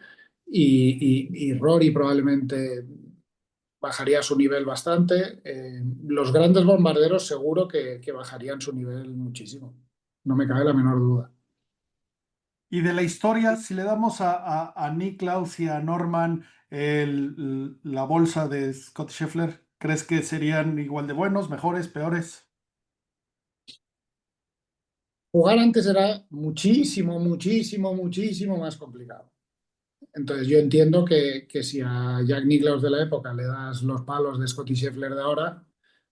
y Rory probablemente bajaría su nivel bastante. Los grandes bombarderos seguro que bajarían su nivel muchísimo. No me cabe la menor duda.
Y de la historia, si le damos a Nicklaus y a Norman la bolsa de Scott Scheffler, ¿crees que serían igual de buenos, mejores, peores?
Jugar antes era muchísimo, muchísimo, muchísimo más complicado. Entonces yo entiendo que si a Jack Nicklaus de la época le das los palos de Scottie Scheffler de ahora,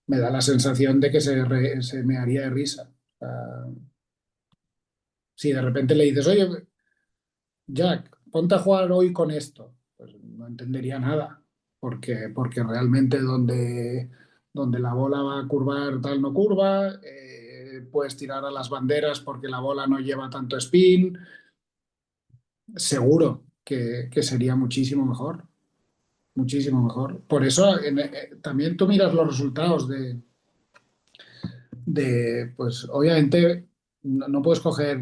me da la sensación de que se me haría de risa. O sea, si de repente le dices, oye, Jack, ponte a jugar hoy con esto, pues no entendería nada, porque realmente donde la bola va a curvar tal no curva, puedes tirar a las banderas porque la bola no lleva tanto spin, seguro que sería muchísimo mejor. Muchísimo mejor. Por eso también tú miras los resultados pues obviamente no puedes coger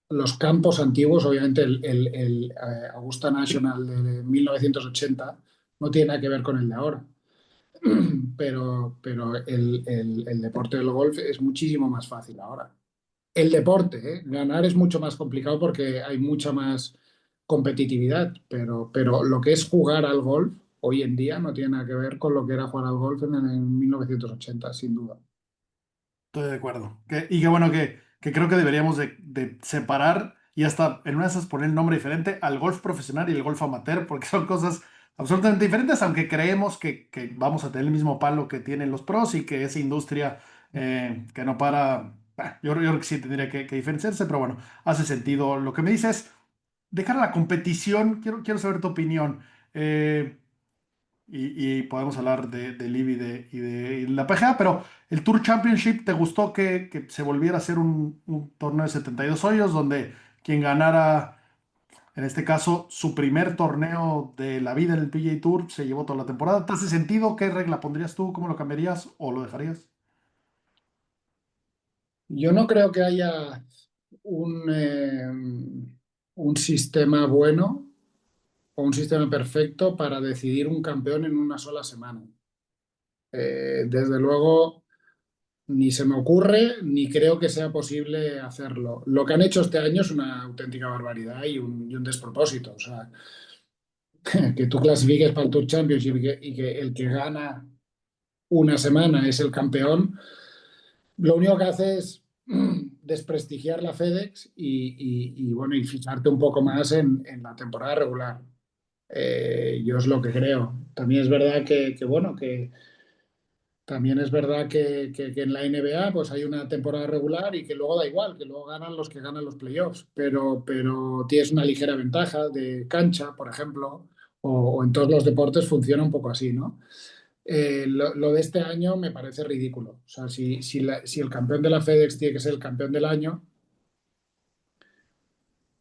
los campos antiguos, obviamente el Augusta National de 1980 no tiene nada que ver con el de ahora, pero el deporte del golf es muchísimo más fácil ahora. El deporte, ¿eh? Ganar es mucho más complicado porque hay mucha más competitividad, pero lo que es jugar al golf hoy en día no tiene nada que ver con lo que era jugar al golf en 1980, sin duda.
Estoy de acuerdo. Y qué bueno que creo que deberíamos de separar y hasta en una de esas poner el nombre diferente al golf profesional y el golf amateur, porque son cosas absolutamente diferentes, aunque creemos que vamos a tener el mismo palo que tienen los pros y que esa industria que no para, yo creo que sí tendría que diferenciarse, pero bueno, hace sentido. Lo que me dices, de cara a la competición, quiero saber tu opinión. Y podemos hablar del IB y de la PGA, pero el Tour Championship, ¿te gustó que se volviera a hacer un torneo de 72 hoyos donde quien ganara, en este caso, su primer torneo de la vida en el PGA Tour se llevó toda la temporada? ¿Te hace sentido? ¿Qué regla pondrías tú? ¿Cómo lo cambiarías o lo dejarías?
Yo no creo que haya un sistema bueno o un sistema perfecto para decidir un campeón en una sola semana. Desde luego, ni se me ocurre, ni creo que sea posible hacerlo. Lo que han hecho este año es una auténtica barbaridad y un despropósito. O sea, que tú clasifiques para el Tour Championship y que el que gana una semana es el campeón, lo único que hace es desprestigiar la FedEx bueno, y fijarte un poco más en la temporada regular. Yo es lo que creo. También es verdad bueno, que también es verdad que en la NBA pues hay una temporada regular y que luego da igual, que luego ganan los que ganan los playoffs, pero tienes una ligera ventaja de cancha, por ejemplo, o en todos los deportes funciona un poco así, ¿no? Lo de este año me parece ridículo. O sea, si el campeón de la FedEx tiene que ser el campeón del año,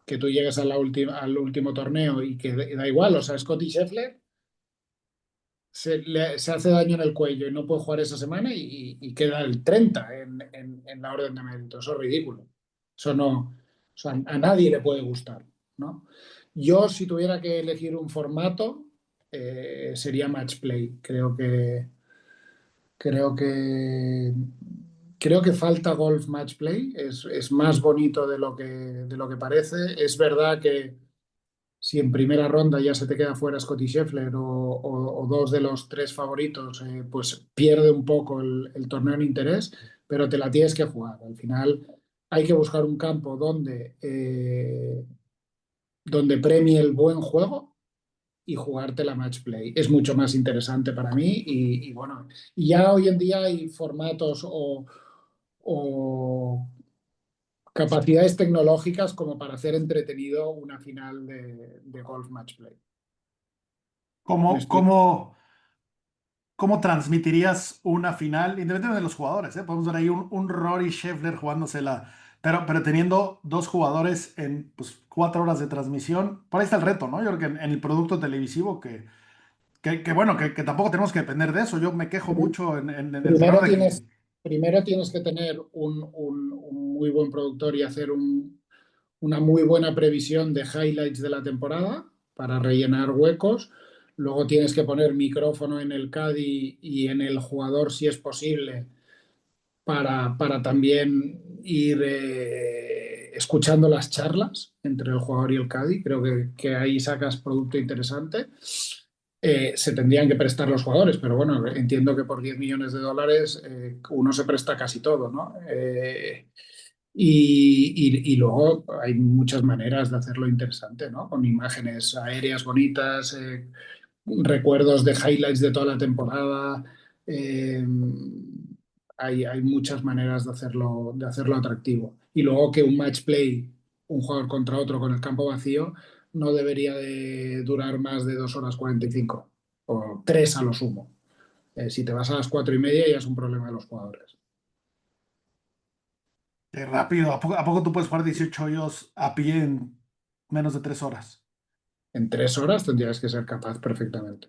que tú llegues a al último torneo y que da igual, o sea, Scottie Scheffler se hace daño en el cuello y no puede jugar esa semana y queda el 30 en la orden de mérito. Eso es ridículo. Eso no, o sea, a nadie le puede gustar, ¿no? Yo, si tuviera que elegir un formato, sería match play. Creo que, creo que falta golf match play. Es más bonito de lo que parece. Es verdad que si en primera ronda ya se te queda fuera Scottie Scheffler o dos de los tres favoritos, pues pierde un poco el torneo en interés, pero te la tienes que jugar. Al final hay que buscar un campo donde premie el buen juego y jugarte la match play. Es mucho más interesante para mí bueno, y ya hoy en día hay formatos o capacidades tecnológicas como para hacer entretenido una final de golf match play. ¿Me
¿Cómo,
explico?
cómo, cómo transmitirías una final, independientemente de los jugadores, ¿eh? Podemos ver ahí un Rory Scheffler jugándosela, pero teniendo dos jugadores en pues, 4 horas de transmisión. Por ahí está el reto, ¿no? Yo creo que en el producto televisivo bueno, que tampoco tenemos que depender de eso. Yo me quejo mucho en el
Primero
programa de que.
tienes, primero tienes que tener un muy buen productor y hacer una muy buena previsión de highlights de la temporada para rellenar huecos. Luego tienes que poner micrófono en el caddy y en el jugador si es posible para también ir escuchando las charlas entre el jugador y el caddy. Creo que ahí sacas producto interesante. Se tendrían que prestar los jugadores, pero bueno, entiendo que por 10 millones de dólares uno se presta casi todo, ¿no? Y luego hay muchas maneras de hacerlo interesante, ¿no? Con imágenes aéreas bonitas, recuerdos de highlights de toda la temporada. eh, hay muchas maneras de hacerlo atractivo. Y luego que un match play, un jugador contra otro con el campo vacío, no debería de durar más de 2 horas 45 o 3 a lo sumo. Si te vas a las 4:30 ya es un problema de los jugadores.
Qué rápido. ¿A poco tú puedes jugar 18 hoyos a pie en menos de 3 horas?
En 3 horas tendrías que ser capaz perfectamente.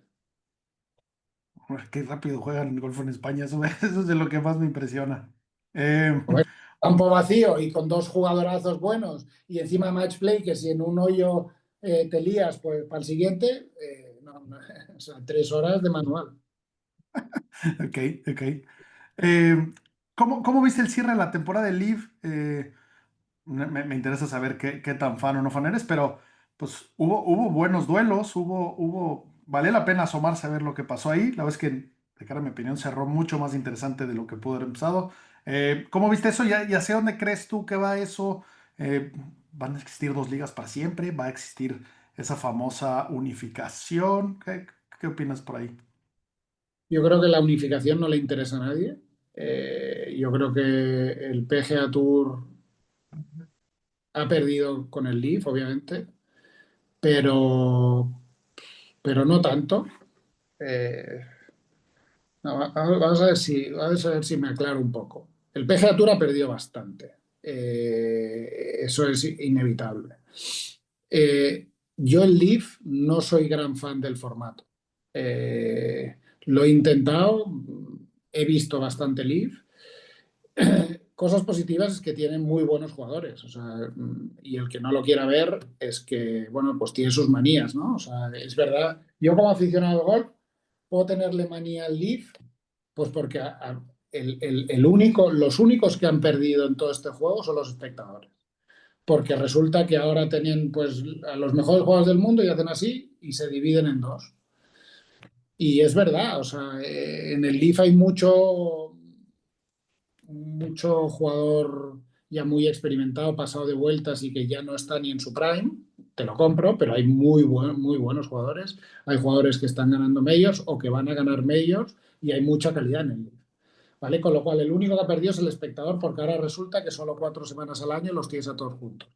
Uf, qué rápido juegan golf en España. Eso es de lo que más me impresiona. Eh,
Hombre, campo vacío y con dos jugadorazos buenos y encima match play, que si en un hoyo te lías, pues para el siguiente, o sea, 3 horas de manual.
ok, ok. Eh, ¿cómo viste el cierre de la temporada de Live? Me interesa saber qué tan fan o no fan eres, pero pues hubo buenos duelos, vale la pena asomarse a ver lo que pasó ahí. La verdad es que, de cara a mi opinión, cerró mucho más interesante de lo que pudo haber empezado. ¿Cómo viste eso? ¿Ya sé dónde crees tú que va eso? ¿Van a existir dos ligas para siempre? ¿Va a existir esa famosa unificación? ¿Qué opinas por ahí?
Yo creo que la unificación no le interesa a nadie. Yo creo que el PGA Tour ha perdido con el Leaf, obviamente, pero, pero no tanto. Eh, no, vamos a ver si me aclaro un poco. El PGA Tour ha perdido bastante. Eso es inevitable. Yo el Leaf no soy gran fan del formato. Lo he intentado, he visto bastante Leaf. Cosas positivas es que tienen muy buenos jugadores, o sea, y el que no lo quiera ver es que, bueno, pues tiene sus manías, ¿no? O sea, es verdad, yo como aficionado al golf puedo tenerle manía al Leaf, pues porque los únicos que han perdido en todo este juego son los espectadores. Porque resulta que ahora tienen pues a los mejores jugadores del mundo y hacen así y se dividen en dos. Y es verdad, o sea, en el Leaf hay mucho jugador ya muy experimentado, pasado de vueltas y que ya no está ni en su prime, te lo compro, pero hay muy buenos jugadores. Hay jugadores que están ganando majors o que van a ganar majors y hay mucha calidad en el Leaf. ¿Vale? Con lo cual, el único que ha perdido es el espectador, porque ahora resulta que solo 4 semanas al año los tienes a todos juntos.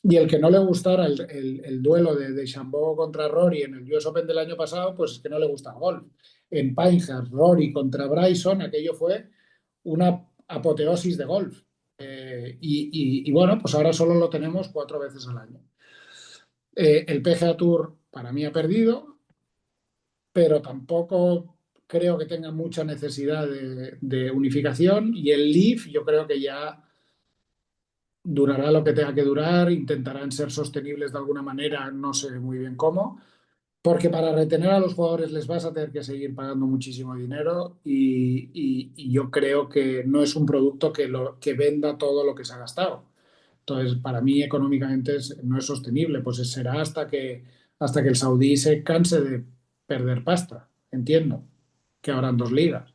Y el que no le gustara el duelo de Chambó contra Rory en el US Open del año pasado, pues es que no le gusta el golf. En Pinehurst, Rory contra Bryson, aquello fue una apoteosis de golf. Y bueno, pues ahora solo lo tenemos 4 veces al año. El PGA Tour para mí ha perdido, pero tampoco creo que tenga mucha necesidad de unificación. Y el Leaf yo creo que ya durará lo que tenga que durar, intentarán ser sostenibles de alguna manera, no sé muy bien cómo, porque para retener a los jugadores les vas a tener que seguir pagando muchísimo dinero y yo creo que no es un producto que venda todo lo que se ha gastado. Entonces, para mí económicamente no es sostenible, pues será hasta que el saudí se canse de perder pasta, entiendo, que habrán 2 ligas.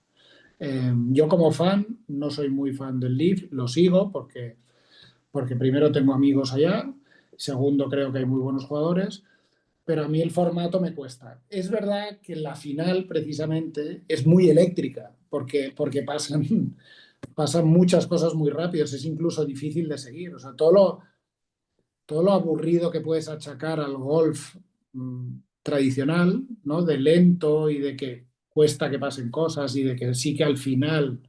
Yo como fan no soy muy fan del Leaf, lo sigo porque primero tengo amigos allá, segundo creo que hay muy buenos jugadores, pero a mí el formato me cuesta. Es verdad que la final precisamente es muy eléctrica, porque pasan muchas cosas muy rápidas, es incluso difícil de seguir. O sea, todo lo aburrido que puedes achacar al golf tradicional, ¿no? De lento y de que cuesta que pasen cosas y de que sí que al final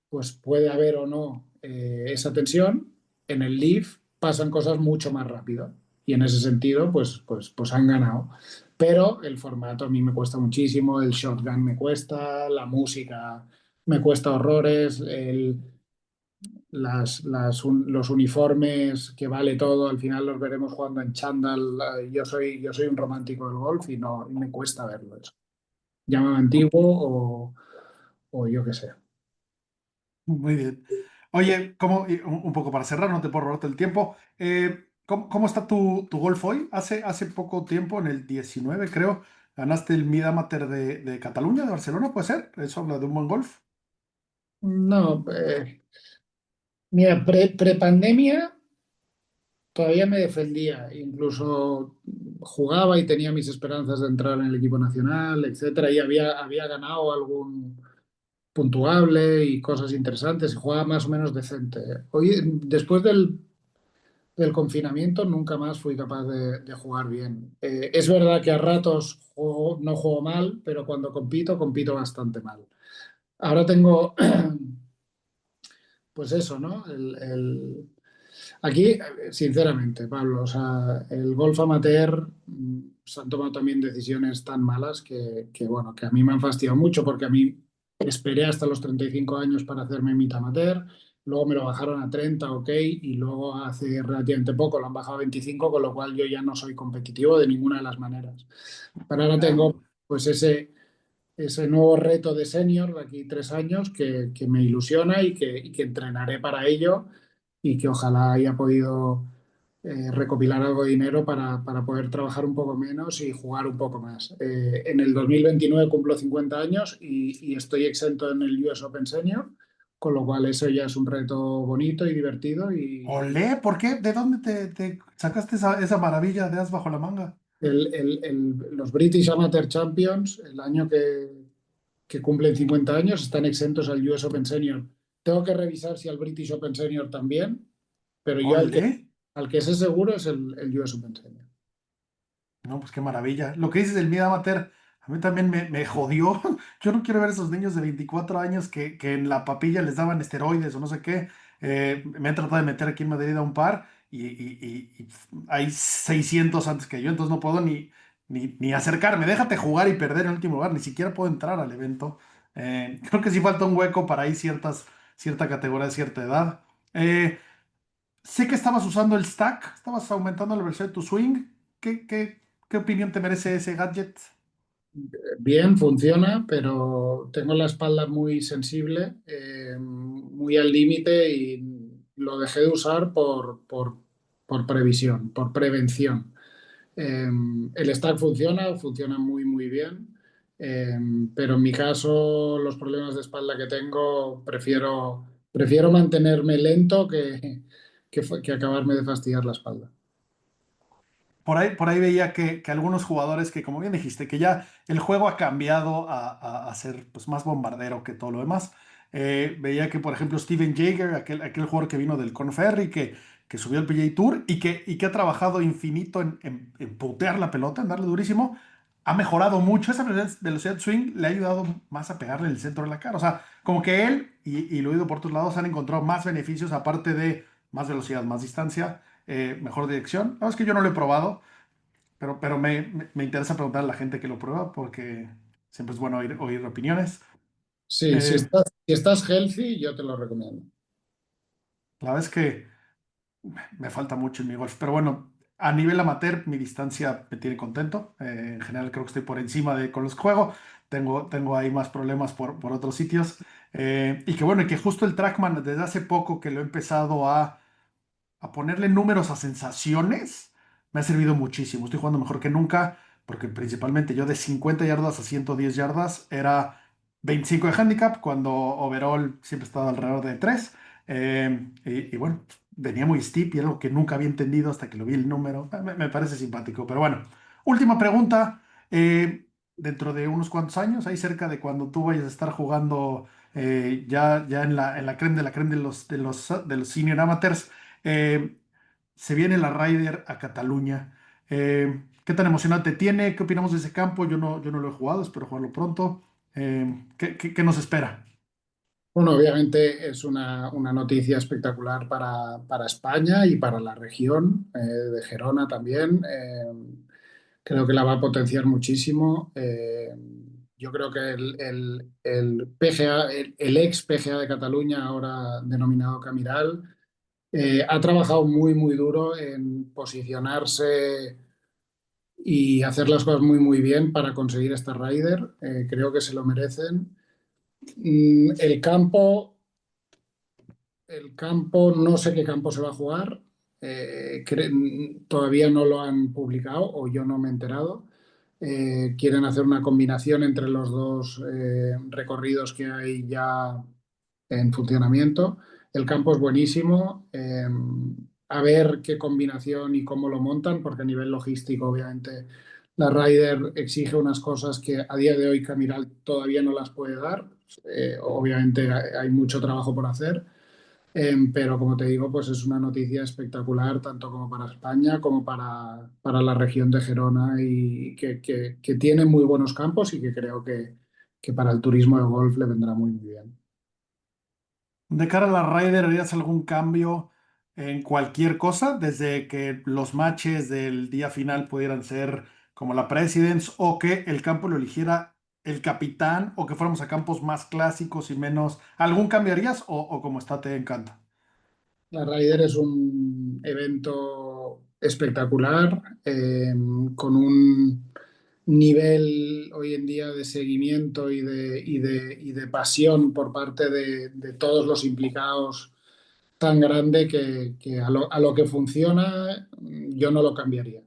pues puede haber o no esa tensión. En el Leaf pasan cosas mucho más rápido y en ese sentido pues han ganado. Pero el formato a mí me cuesta muchísimo, el shotgun me cuesta, la música me cuesta horrores, los uniformes que vale todo, al final los veremos jugando en chándal. Yo soy un romántico del golf y no y me cuesta verlo eso. Llámame antiguo o yo qué sé.
Muy bien. Oye, y un poco para cerrar, no te puedo robarte el tiempo. ¿Cómo está tu golf hoy? Hace poco tiempo, en el 19 creo, ganaste el Mid Amateur de Cataluña, de Barcelona, ¿puede ser? ¿Eso habla de un buen golf?
No, mira, pre-pandemia todavía me defendía, incluso jugaba y tenía mis esperanzas de entrar en el equipo nacional, etcétera, y había ganado algún puntuable y cosas interesantes, y jugaba más o menos decente. Hoy, después del confinamiento, nunca más fui capaz de jugar bien. Es verdad que a ratos no juego mal, pero cuando compito bastante mal. Ahora tengo, pues eso, ¿no? Aquí, sinceramente, Pablo, o sea, el golf amateur se han tomado también decisiones tan malas bueno, que a mí me han fastidiado mucho porque a mí esperé hasta los 35 años para hacerme mitad amateur, luego me lo bajaron a 30, ok, y luego hace relativamente poco lo han bajado a 25, con lo cual yo ya no soy competitivo de ninguna de las maneras. Pero ahora tengo pues ese nuevo reto de senior de aquí 3 años que me ilusiona y que entrenaré para ello y que ojalá haya podido recopilar algo de dinero para poder trabajar un poco menos y jugar un poco más. En el 2029 cumplo 50 años y estoy exento en el US Open Senior, con lo cual eso ya es un reto bonito y divertido.
Olé, ¿por qué? ¿De dónde te sacaste esa maravilla de as bajo la manga?
Los British Amateur Champions, el año que cumplen 50 años, están exentos al US Open Senior. Tengo que revisar si al British Open Senior también, pero yo
Olé.
al que sé seguro es el US Open Senior.
No, pues qué maravilla. Lo que dices del Mid Amateur, a mí también me jodió. Yo no quiero ver esos niños de 24 años que en la papilla les daban esteroides o no sé qué. Me han tratado de meter aquí en Madrid a un par y hay 600 antes que yo, entonces no puedo ni acercarme. Déjate jugar y perder en último lugar, ni siquiera puedo entrar al evento. Creo que sí falta un hueco para ahí cierta categoría de cierta edad. Sé que estabas usando el stack, estabas aumentando la velocidad de tu swing. ¿Qué opinión te merece ese gadget?
Bien, funciona, pero tengo la espalda muy sensible, muy al límite y lo dejé de usar por previsión, por prevención. El stack funciona muy, muy bien, pero en mi caso, los problemas de espalda que tengo, prefiero prefiero mantenerme lento que acabarme de fastidiar la espalda.
Por ahí veía que algunos jugadores que, como bien dijiste, que ya el juego ha cambiado a ser pues, más bombardero que todo lo demás. Veía que, por ejemplo, Steven Jaeger, aquel jugador que vino del Corn Ferry, que subió al PGA Tour y que ha trabajado infinito en putear la pelota, en darle durísimo, ha mejorado mucho. Esa velocidad swing le ha ayudado más a pegarle en el centro de la cara. O sea, como que él y lo he oído por otros lados han encontrado más beneficios aparte de más velocidad, más distancia, mejor dirección. No, es que yo no lo he probado. Pero me interesa preguntar a la gente que lo prueba porque siempre es bueno oír opiniones.
Sí,
Eh,
si estás healthy, yo te lo recomiendo.
la verdad es que me falta mucho en mi golf, pero bueno, a nivel amateur mi distancia me tiene contento. En general creo que estoy por encima de con los que juego. Tengo ahí más problemas por otros sitios. Y que bueno, y que justo el TrackMan desde hace poco que lo he empezado a ponerle números a sensaciones, me ha servido muchísimo. Estoy jugando mejor que nunca, porque principalmente yo de 50 yardas a 110 yardas era 25 de handicap, cuando overall siempre estaba alrededor de 3. Y bueno, venía muy steep y algo que nunca había entendido hasta que lo vi el número. Me parece simpático. Pero bueno, última pregunta. Dentro de unos cuantos años, ahí cerca de cuando tú vayas a estar jugando ya en la creme de la creme de los senior amateurs, eh, se viene la Ryder a Cataluña. ¿Qué tan emocionante tiene? ¿Qué opinamos de ese campo? Yo no lo he jugado, espero jugarlo pronto. ¿Qué nos espera?
Bueno, obviamente es una noticia espectacular para España y para la región de Gerona también. Creo que la va a potenciar muchísimo. Yo creo que el PGA, el ex PGA de Cataluña, ahora denominado Camiral, ha trabajado muy, muy duro en posicionarse y hacer las cosas muy, muy bien para conseguir esta Ryder. Creo que se lo merecen. El campo. El campo, no sé qué campo se va a jugar. Todavía no lo han publicado o yo no me he enterado. Quieren hacer una combinación entre los dos recorridos que hay ya en funcionamiento. El campo es buenísimo. A ver qué combinación y cómo lo montan, porque a nivel logístico, obviamente, la Ryder exige unas cosas que a día de hoy Camiral todavía no las puede dar. Obviamente hay mucho trabajo por hacer. Pero como te digo, pues es una noticia espectacular tanto como para España como para la región de Gerona y que tiene muy buenos campos y que creo que para el turismo de golf le vendrá muy, muy bien.
De cara a la Ryder, ¿harías algún cambio en cualquier cosa? Desde que los matches del día final pudieran ser como la Presidents o que el campo lo eligiera el capitán o que fuéramos a campos más clásicos y menos. ¿Algún cambio harías o como está te encanta?
La Ryder es un evento espectacular, con un nivel hoy en día de seguimiento y de pasión por parte de todos los implicados tan grande que a lo que funciona yo no lo cambiaría.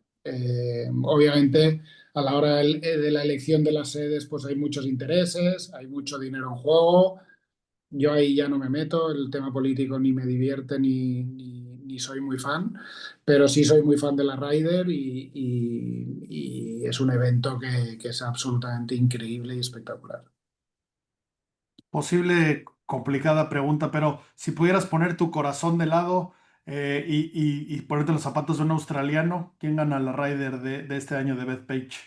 Obviamente, a la hora de la elección de las sedes, pues hay muchos intereses, hay mucho dinero en juego. Yo ahí ya no me meto, el tema político ni me divierte ni soy muy fan, pero sí soy muy fan de la Ryder y es un evento que es absolutamente increíble y espectacular.
Posible complicada pregunta, pero si pudieras poner tu corazón de lado y ponerte los zapatos de un australiano, ¿quién gana la Ryder de este año de Bethpage?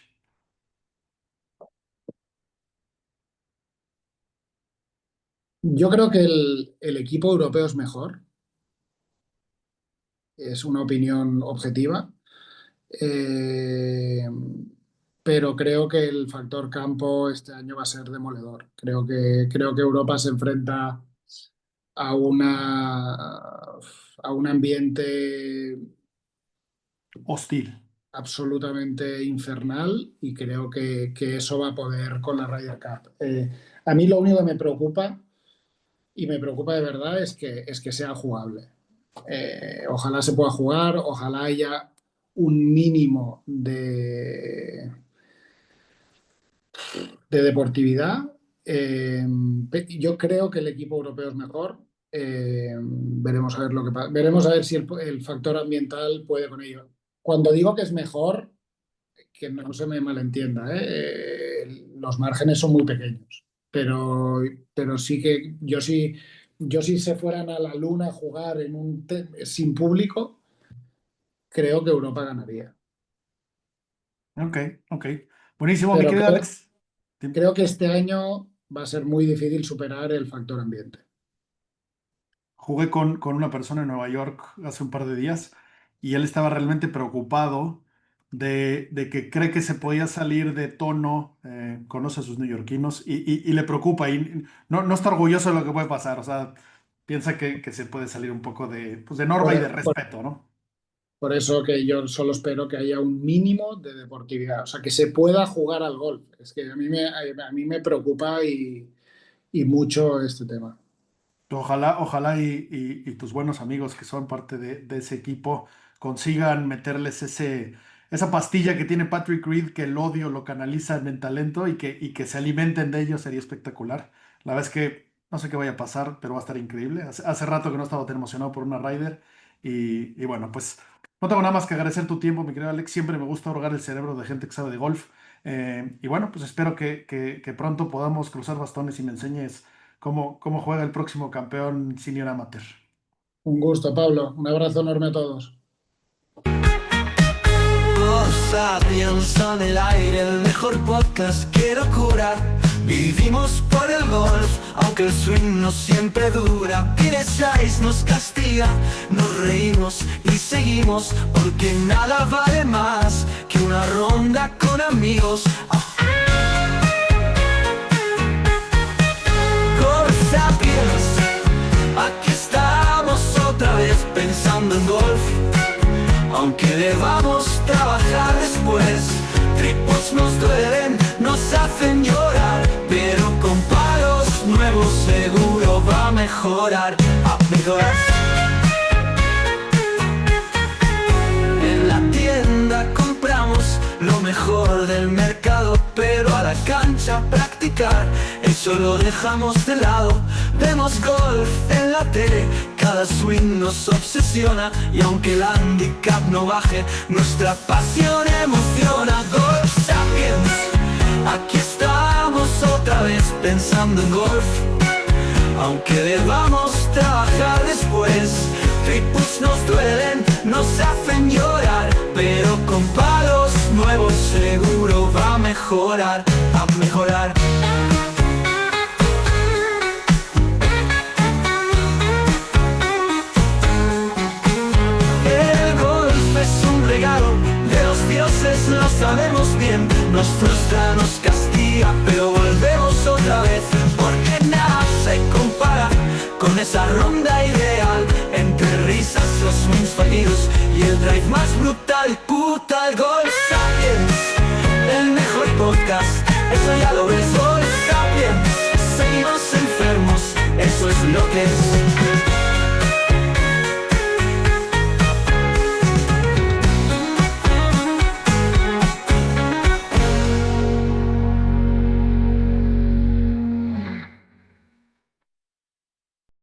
Yo creo que el equipo europeo es mejor, es una opinión objetiva. Eh, pero creo que el factor campo este año va a ser demoledor. Creo que Europa se enfrenta a a un ambiente
Hostil.
absolutamente infernal y creo que eso va a poder con la Ryder Cup. A mí lo único que me preocupa, y me preocupa de verdad, es que sea jugable. Ojalá se pueda jugar, ojalá haya un mínimo de deportividad. Yo creo que el equipo europeo es mejor. Veremos a ver lo que pasa. Veremos a ver si el factor ambiental puede con ello. Cuando digo que es mejor, que no se me malentienda, los márgenes son muy pequeños, pero sí que yo si se fueran a la luna a jugar sin público, creo que Europa ganaría.
Ok. Buenísimo, mi
Pero
querido Alex.
creo que este año va a ser muy difícil superar el factor ambiente.
Jugué con una persona en Nueva York hace un par de días y él estaba realmente preocupado de que cree que se podía salir de tono, conoce a sus neoyorquinos y le preocupa y no está orgulloso de lo que puede pasar, o sea, piensa que se puede salir un poco pues de norma y de respeto, ¿no?
Por eso que yo solo espero que haya un mínimo de deportividad, o sea, que se pueda jugar al golf. Es que a mí me preocupa y mucho este tema.
Ojalá y tus buenos amigos que son parte de ese equipo consigan meterles esa pastilla que tiene Patrick Reed, que el odio lo canaliza en el talento y que se alimenten de ello, sería espectacular. La verdad es que no sé qué vaya a pasar, pero va a estar increíble. Hace rato que no estaba tan emocionado por una Ryder y bueno, pues no tengo nada más que agradecer tu tiempo, mi querido Alex. Siempre me gusta ahogar el cerebro de gente que sabe de golf. Y bueno, pues espero que pronto podamos cruzar bastones y me enseñes cómo juega el próximo campeón senior amateur.
Un gusto, Pablo. Un abrazo enorme a todos.
Sapiens en el aire, el mejor podcast quiero curar. Vivimos por el golf, aunque el swing no siempre dura. Pines nos castiga, nos reímos y seguimos, porque nada vale más que una ronda con amigos. Golf Sapiens, aquí estamos otra vez pensando en golf. Aunque debamos trabajar después, tripos nos duelen, nos hacen llorar, pero con palos nuevos seguro va a mejorar, En la tienda compramos lo mejor del mercado, pero a la cancha practicar, eso lo dejamos de lado. Vemos golf en la tele, cada swing nos obsesiona, y aunque el handicap no baje, nuestra pasión emociona. Golf Sapiens, aquí estamos otra vez pensando en golf. Aunque debamos trabajar después, tripos nos duelen, nos hacen llorar, pero con palos nuevos seguro va a mejorar, El golf es un regalo de los dioses, lo sabemos bien. Nos frustra, nos castiga, pero volvemos otra vez, porque nada se compara con esa ronda ideal, entre risas, los swings fallidos y el drive más brutal. Puta, el Golf Sapiens, el mejor podcast, eso ya lo ves. Golf Sapiens, seguimos enfermos, eso es lo que es.